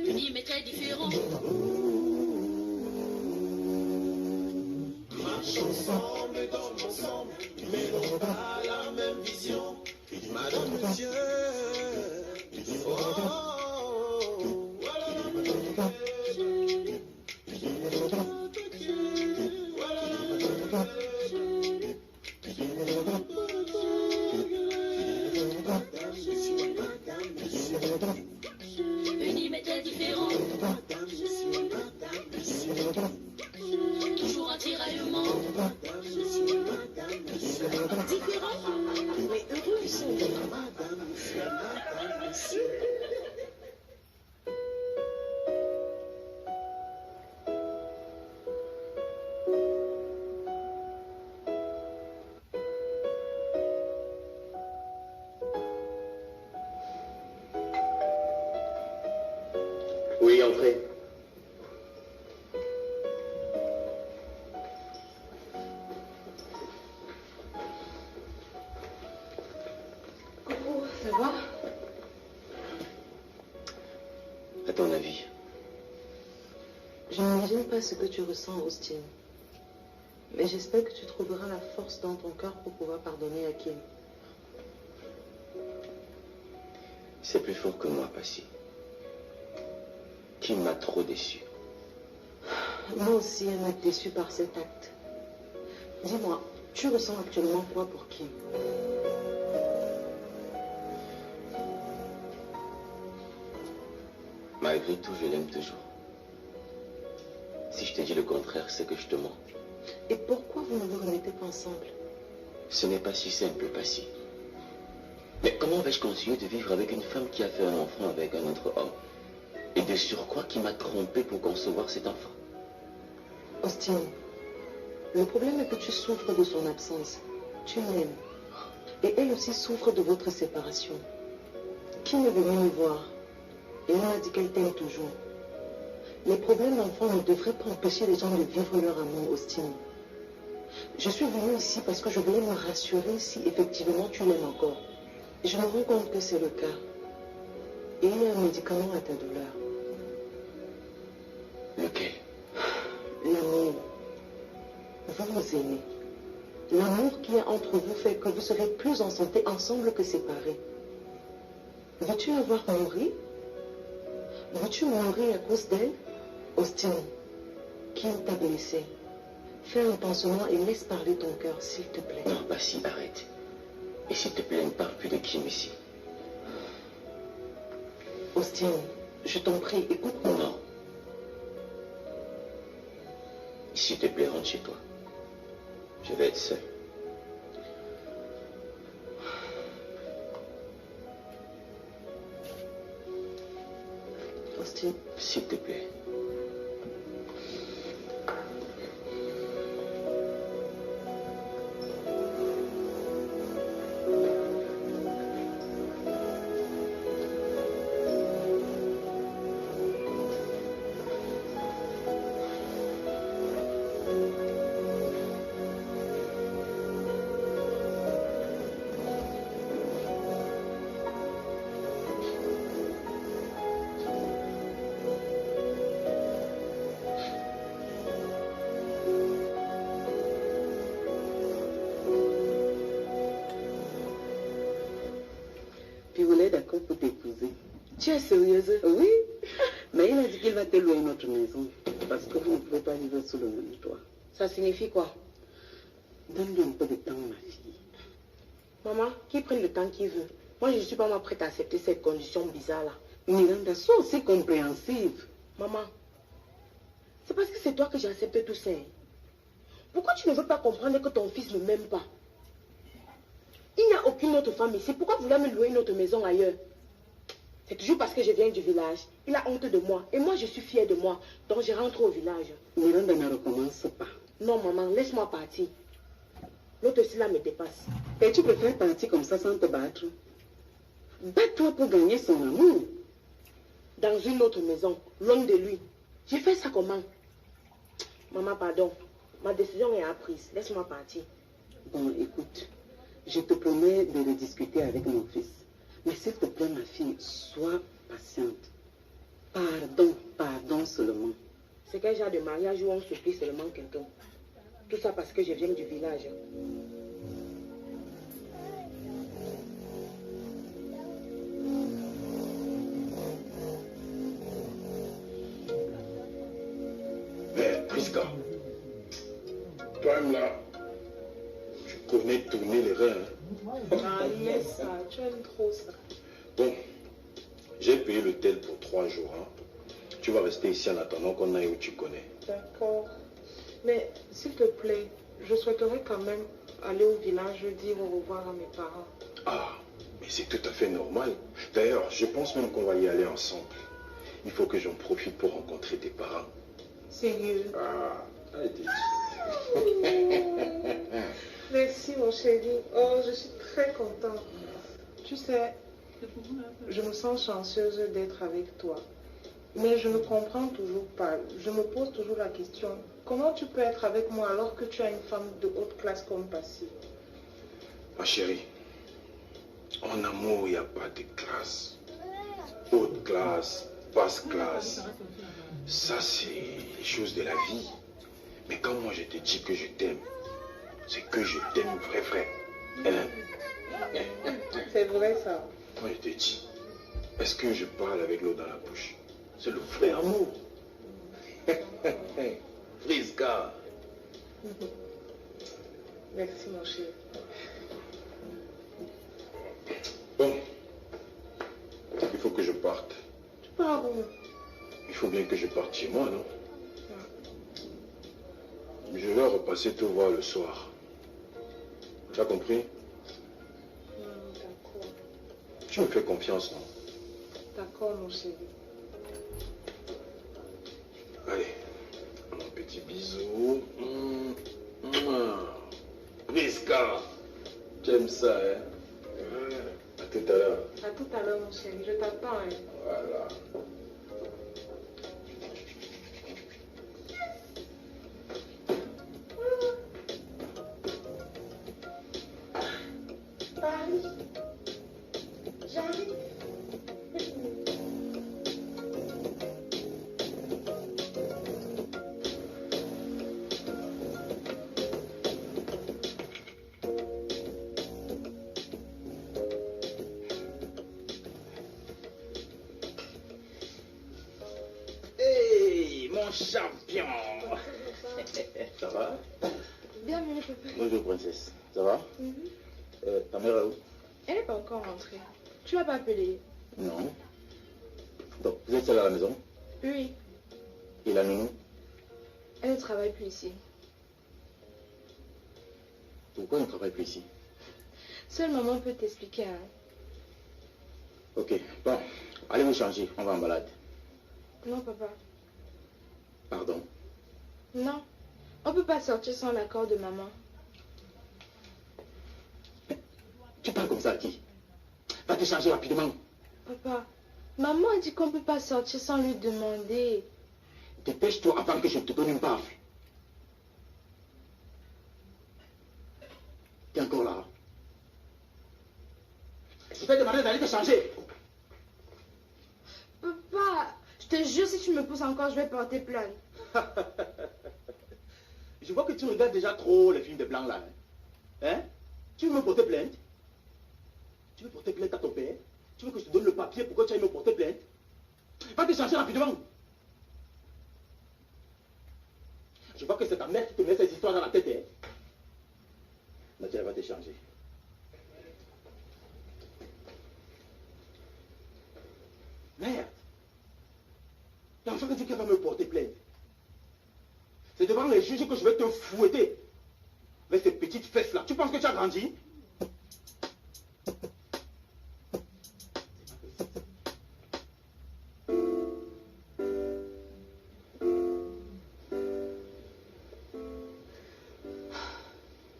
Uni, mais très différent. Marche ensemble et dorment ensemble, mais n'ont pas la même vision. Madame, monsieur. Unis mais très différents. Toujours un tiraillement. Différents, mais heureux ils sont. Oui, entrez. Coucou, ça va? À ton avis? Je n'imagine pas ce que tu ressens, Austin. Mais j'espère que tu trouveras la force dans ton cœur pour pouvoir pardonner à Kim. C'est plus fort que moi, Passy. Kim m'a trop déçu. Moi aussi, elle m'a déçue par cet acte. Dis-moi, tu ressens actuellement quoi pour Kim? Malgré tout, je l'aime toujours. Si je te dis le contraire, c'est que je te mens. Et pourquoi vous ne vous remettez pas ensemble? Ce n'est pas si simple, Passy. Mais comment vais-je continuer de vivre avec une femme qui a fait un enfant avec un autre homme? Et de surcroît qui m'a trompé pour concevoir cet enfant? Austin, le problème est que tu souffres de son absence. Tu l'aimes. Et elle aussi souffre de votre séparation. Kim est venue me voir. Et elle m'a dit qu'elle t'aime toujours. Les problèmes d'enfants ne devraient pas empêcher les gens de vivre leur amour, Austin. Je suis venue ici parce que je voulais me rassurer si effectivement tu l'aimes encore. Et je me rends compte que c'est le cas. Et il y a un médicament à ta douleur. Lequel? L'amour. Vous vous aimez. L'amour qu'il y a entre vous fait que vous serez plus en santé ensemble que séparés. Veux-tu avoir mouru? Veux-tu mourir à cause d'elle? Austin, Kim t'a blessé. Fais un pansement et laisse parler ton cœur, s'il te plaît. Non, Passy, arrête. Et s'il te plaît, ne parle plus de Kim ici. Austin, je t'en prie, écoute-moi. Non. S'il te plaît, rentre chez toi. Je vais être seul. Austin. S'il te plaît. D'accord pour t'épouser. Tu es sérieuse? Oui. Mais il a dit qu'il va te louer une autre maison. Parce que vous ne pouvez pas vivre sous le même toit. Ça signifie quoi? Donne-lui un peu de temps, ma fille. Maman, qu'il prenne le temps qu'il veut. Moi, je ne suis pas prête à accepter cette condition bizarre-là. Miranda, sois aussi compréhensive. Maman, c'est parce que c'est toi que j'ai accepté tout ça. Pourquoi tu ne veux pas comprendre que ton fils ne m'aime pas? Il n'y a aucune autre femme ici. Pourquoi vous voulez me louer une autre maison ailleurs? C'est toujours parce que je viens du village. Il a honte de moi. Et moi, je suis fière de moi. Donc, je rentre au village. Miranda ne recommence pas. Non, maman, laisse-moi partir. L'autre aussi là me dépasse. Et tu préfères partir comme ça sans te battre? Bats-toi pour gagner son amour. Dans une autre maison, loin de lui. J'ai fait ça comment? Maman, pardon. Ma décision est apprise. Laisse-moi partir. Bon, écoute. Je te promets de rediscuter avec mon fils. Mais s'il te plaît, ma fille, sois patiente. Pardon seulement. C'est quel genre de mariage où on supplie seulement quelqu'un? Tout ça parce que je viens du village. Mais Priska, toi-même là, tu connais tourner les reins. Ah, laisse ça, tu aimes trop ça. Bon, j'ai payé l'hôtel pour 3 jours. Hein. Tu vas rester ici en attendant qu'on aille où tu connais. D'accord. Mais s'il te plaît, je souhaiterais quand même aller au village dire au revoir à mes parents. Ah, mais c'est tout à fait normal. D'ailleurs, je pense même qu'on va y aller ensemble. Il faut que j'en profite pour rencontrer tes parents. Sérieux? Ah, allez. Merci mon chéri. Oh, je suis très contente. Tu sais, je me sens chanceuse d'être avec toi. Mais je ne comprends toujours pas. Je me pose toujours la question. Comment tu peux être avec moi alors que tu as une femme de haute classe comme Passy? Ma chérie, en amour, il n'y a pas de classe. Haute classe, basse classe. Ça, c'est les choses de la vie. Mais quand moi je te dis que je t'aime, c'est que je t'aime vrai. Hein? C'est vrai ça. Moi je te dis, est-ce que je parle avec l'eau dans la bouche? C'est le vrai amour. Priska. Merci mon chéri. Bon, il faut que je parte. Tu pars où? Il faut bien que je parte chez moi, non? Je vais repasser te voir le soir. Tu as compris? D'accord. Tu me fais confiance, non? D'accord, mon chéri. Allez, un petit bisou. Priska, j'aime ça, hein? À tout à l'heure. À tout à l'heure, mon chéri. Je t'attends, hein? Voilà. Paris. J'arrive. Hey, mon champion. Ça va? Bienvenue, papa. Bonjour, princesse. Ça va? Ta mère est où? Elle n'est pas encore rentrée. Tu l'as pas appelée? Non. Donc, vous êtes seule à la maison? Oui. Et la nounou? Elle ne travaille plus ici. Pourquoi elle ne travaille plus ici? Seule maman peut t'expliquer. Hein. Ok, bon. Allez vous changer, on va en balade. Non, papa. Pardon? Non. On peut pas sortir sans l'accord de maman. Tu parles comme ça à qui? Va te changer rapidement. Papa, maman a dit qu'on peut pas sortir sans lui demander. Dépêche-toi avant que je te donne une baffe. T'es encore là? Je vais te demander d'aller te changer. Papa, je te jure, si tu me pousses encore, je vais porter plainte. Je vois que tu regardes déjà trop les films de blancs là. Hein? Tu veux me porter plainte? Tu veux porter plainte à ton père? Tu veux que je te donne le papier pour que tu ailles me porter plainte? Va te changer rapidement. Je vois que c'est ta mère qui te met ces histoires dans la tête. Hein? Nadia va t'échanger. Merde. L'enfant dit qu'elle va me porter plainte. C'est devant les juges que je vais te fouetter. Avec ces petites fesses-là. Tu penses que tu as grandi?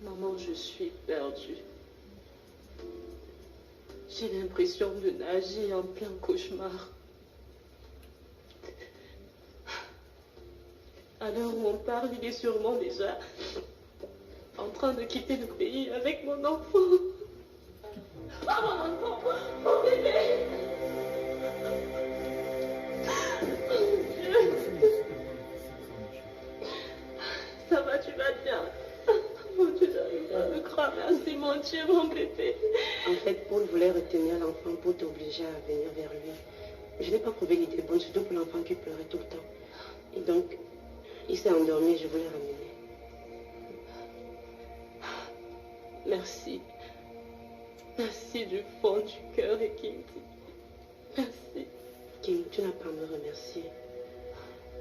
Maman, je suis perdue. J'ai l'impression de nager en plein cauchemar. À l'heure où on parle, il est sûrement déjà en train de quitter le pays avec mon enfant. Ah, mon enfant, mon bébé. Ça va, tu vas bien. Oh, tu n'arrives pas à me croire. Merci, mon Dieu, mon bébé. En fait, Paul voulait retenir l'enfant pour t'obliger à venir vers lui. Je n'ai pas trouvé l'idée bonne, surtout pour l'enfant qui pleurait tout le temps. Et donc, il s'est endormi, je voulais ramener. Merci. Merci du fond du cœur, Kim. Merci. Kim, tu n'as pas à me remercier.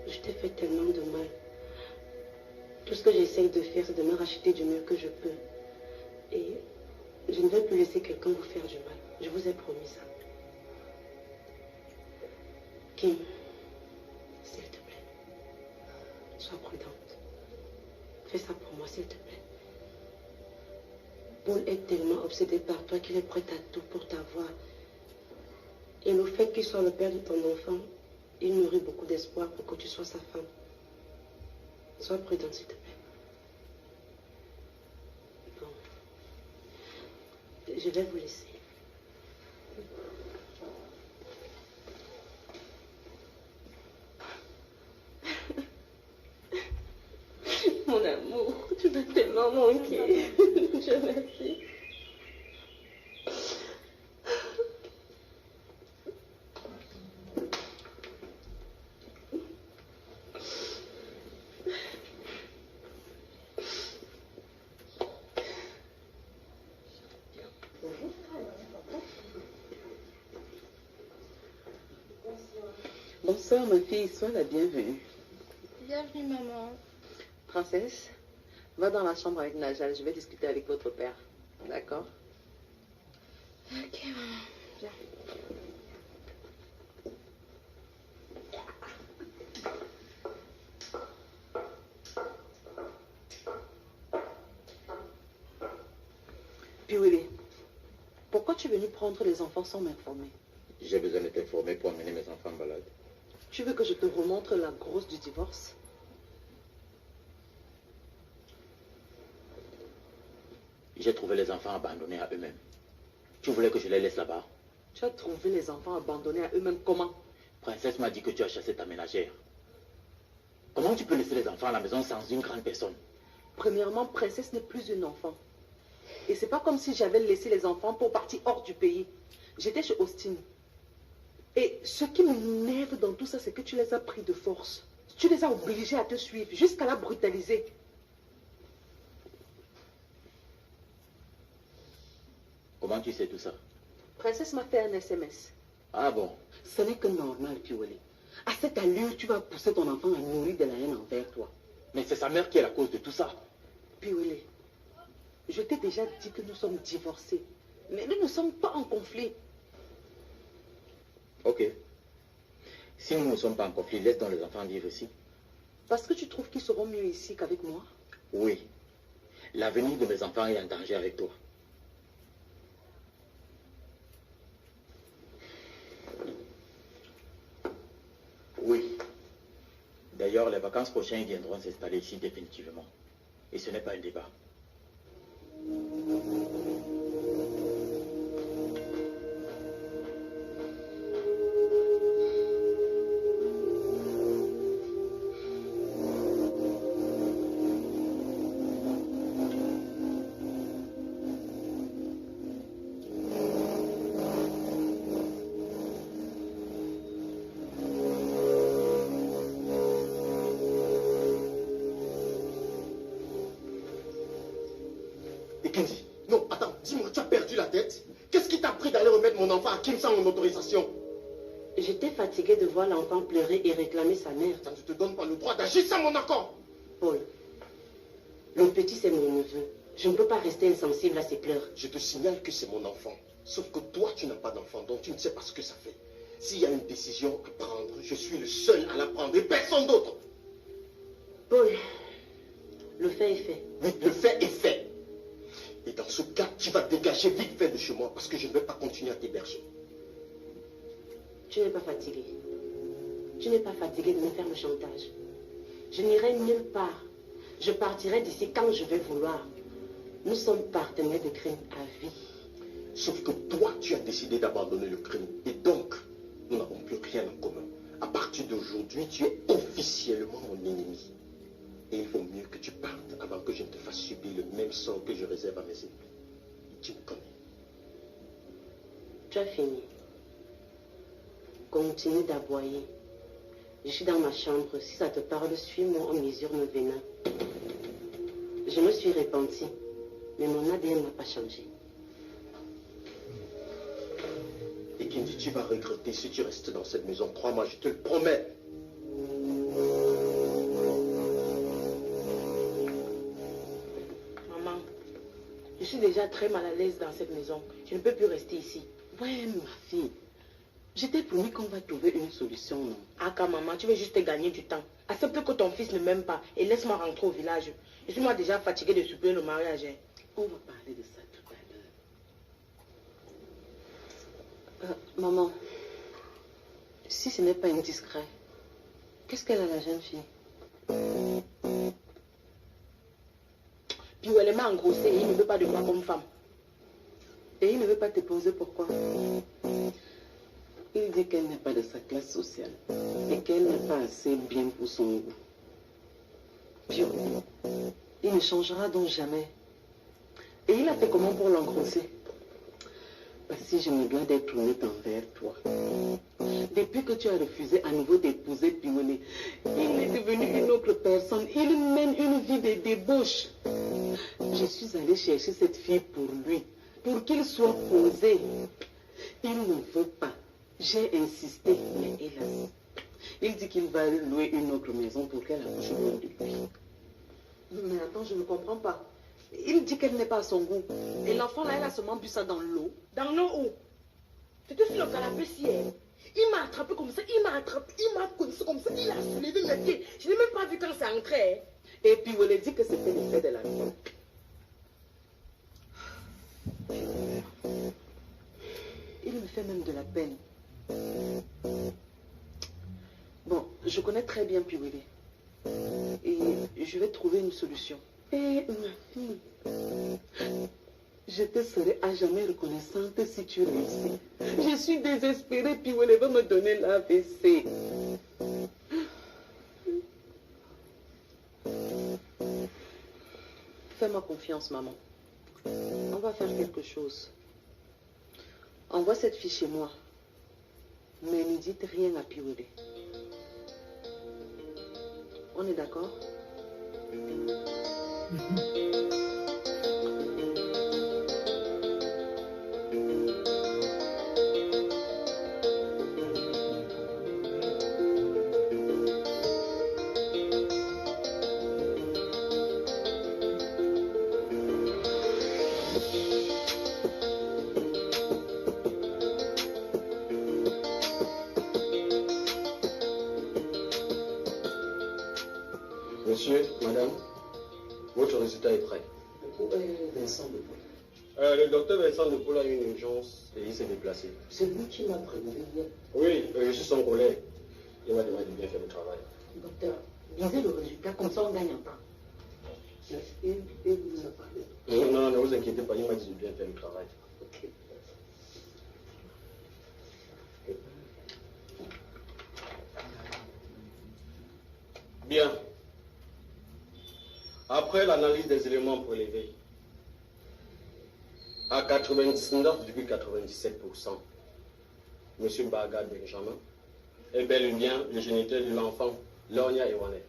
Je t'ai fait tellement de mal. Tout ce que j'essaye de faire, c'est de me racheter du mieux que je peux. Et je ne vais plus laisser quelqu'un vous faire du mal. Je vous ai promis ça. Kim, s'il te plaît, sois prudente. Fais ça pour moi, s'il te plaît. Paul est tellement obsédé par toi qu'il est prêt à tout pour t'avoir. Et le fait qu'il soit le père de ton enfant, il nourrit beaucoup d'espoir pour que tu sois sa femme. Sois prudente, s'il te plaît. Bon. Je vais vous laisser. Mon amour, tu m'as tellement manqué. Je remercie. Bonsoir ma fille, sois la bienvenue. Bienvenue maman. Princesse, va dans la chambre avec Najal, je vais discuter avec votre père. D'accord? Ok maman, viens. Puis Willy, pourquoi tu es venu prendre les enfants sans m'informer? J'ai besoin de t'informer pour amener mes enfants en balade. Tu veux que je te remontre la grosse du divorce? J'ai trouvé les enfants abandonnés à eux-mêmes. Tu voulais que je les laisse là-bas? Tu as trouvé les enfants abandonnés à eux-mêmes comment? Princesse m'a dit que tu as chassé ta ménagère. Comment tu peux laisser les enfants à la maison sans une grande personne? Premièrement, Princesse n'est plus une enfant. Et c'est pas comme si j'avais laissé les enfants pour partir hors du pays. J'étais chez Austin. Et ce qui m'énerve dans tout ça, c'est que tu les as pris de force. Tu les as obligés à te suivre, jusqu'à la brutaliser. Comment tu sais tout ça? Princesse m'a fait un SMS. Ah bon? Ce n'est que normal, Piwele. À cette allure, tu vas pousser ton enfant à nourrir de la haine envers toi. Mais c'est sa mère qui est la cause de tout ça. Piwele, je t'ai déjà dit que nous sommes divorcés. Mais nous ne sommes pas en conflit. Ok. Si nous ne sommes pas en conflit, laisse donc les enfants vivre ici. Parce que tu trouves qu'ils seront mieux ici qu'avec moi? Oui. L'avenir de mes enfants est en danger avec toi. Oui. D'ailleurs, les vacances prochaines viendront s'installer ici définitivement. Et ce n'est pas un débat. Kendi, non, attends, dis-moi, tu as perdu la tête? Qu'est-ce qui t'a pris d'aller remettre mon enfant à Kim sans mon autorisation? J'étais fatiguée de voir l'enfant pleurer et réclamer sa mère. Ça ne te donne pas le droit d'agir sans mon accord. Paul, le petit c'est mon neveu. Je ne peux pas rester insensible à ses pleurs. Je te signale que c'est mon enfant. Sauf que toi, tu n'as pas d'enfant, donc tu ne sais pas ce que ça fait. S'il y a une décision à prendre, je suis le seul à la prendre et personne d'autre. Paul, le fait est fait. Oui, le fait est fait. Et dans ce cas, tu vas dégager vite fait de chez moi parce que je ne vais pas continuer à t'héberger. Tu n'es pas fatigué. Tu n'es pas fatigué de me faire le chantage. Je n'irai nulle part. Je partirai d'ici quand je vais vouloir. Nous sommes partenaires de crime à vie. Sauf que toi, tu as décidé d'abandonner le crime. Et donc, nous n'avons plus rien en commun. À partir d'aujourd'hui, tu es officiellement mon ennemi. Et il vaut mieux que tu partes avant que je ne te fasse subir le même sort que je réserve à mes ennemis. Tu me connais. Tu as fini. Continue d'aboyer. Je suis dans ma chambre. Si ça te parle, suis-moi en mesure me venin. Je me suis repentie, mais mon ADN n'a pas changé. Et Kendi, tu vas regretter si tu restes dans cette maison. Crois-moi, je te le promets. Maman, je suis déjà très mal à l'aise dans cette maison. Je ne peux plus rester ici. Ouais, ma fille. Je t'ai promis qu'on va trouver une solution, non? Aka, maman, tu veux juste gagner du temps. Accepte que ton fils ne m'aime pas et laisse-moi rentrer au village. Je suis moi déjà fatiguée de subir le mariage. On va parler de ça tout à l'heure. Maman, si ce n'est pas indiscret, qu'est-ce qu'elle a, la jeune fille? Puis elle m'a engrossée et il ne veut pas de moi comme femme. Et il ne veut pas t'épouser, pourquoi? Il dit qu'elle n'est pas de sa classe sociale et qu'elle n'est pas assez bien pour son goût. Puis, il ne changera donc jamais. Et il a fait comment pour l'engrosser? Parce que je me dois d'être honnête envers toi. Depuis que tu as refusé à nouveau d'épouser Piwele, il est devenu une autre personne. Il mène une vie de débauche. Je suis allée chercher cette fille pour lui, pour qu'il soit posé. Il ne veut pas. J'ai insisté, mais hélas, il dit qu'il va louer une autre maison pour qu'elle accouche loin de lui. Mais attends, je ne comprends pas. Il dit qu'elle n'est pas à son goût. Et l'enfant là, elle a seulement bu ça dans l'eau. Dans l'eau où? C'était sur le canapé ciel. Il m'a attrapé comme ça, il m'a attrapé, il m'a connu comme ça, il a soulevé mes pieds. Je n'ai même pas vu quand c'est entré. Et puis on a dit que c'était l'effet de la vie. Il me fait même de la peine. Bon, je connais très bien Piwele. Et je vais trouver une solution. Et ma fille, je te serai à jamais reconnaissante si tu réussis. Je suis désespérée, Piwele va me donner l'AVC. Fais-moi confiance, maman. On va faire quelque chose. Envoie cette fille chez moi. Mais ne dites rien à Piwele. On est d'accord? Monsieur, madame, votre résultat est prêt. Vincent Depaul. Le docteur Vincent Depaul a eu une urgence et il s'est déplacé. C'est lui qui m'a prévenu hier. Oui, je suis son collègue. Il m'a demandé de bien faire le travail. Docteur, visez le résultat, comme ça on gagne un temps. Et vous a parlé. Non, ne vous inquiétez pas, il m'a dit de bien faire le travail. Ok. Bien. Après l'analyse des éléments prélevés, à 99,97%, M. Baga Benjamin est bel et bien le géniteur de l'enfant Lornia Ewane.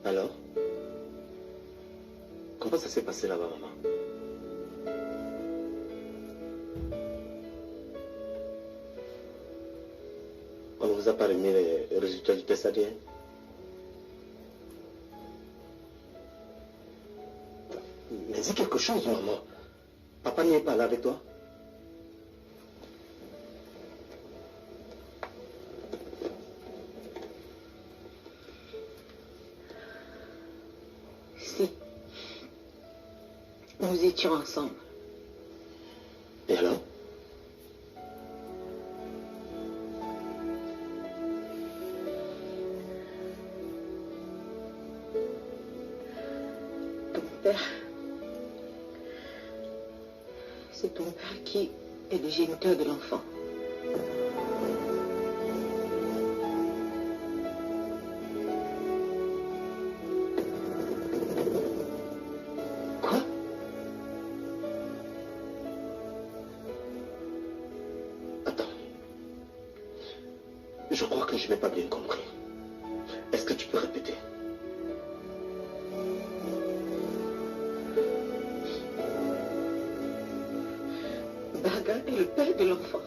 Alors? Comment ça s'est passé là-bas, maman? On ne vous a pas remis les résultats du test ADN? Mais dis quelque chose, maman. Papa n'est pas là avec toi? Si. Nous étions ensemble. Et alors? Ton père. C'est ton père qui est le géniteur de l'enfant. Quoi? Attends. Je crois que je n'ai pas bien compris. Est-ce que tu peux répéter? Baga est le père de l'enfant.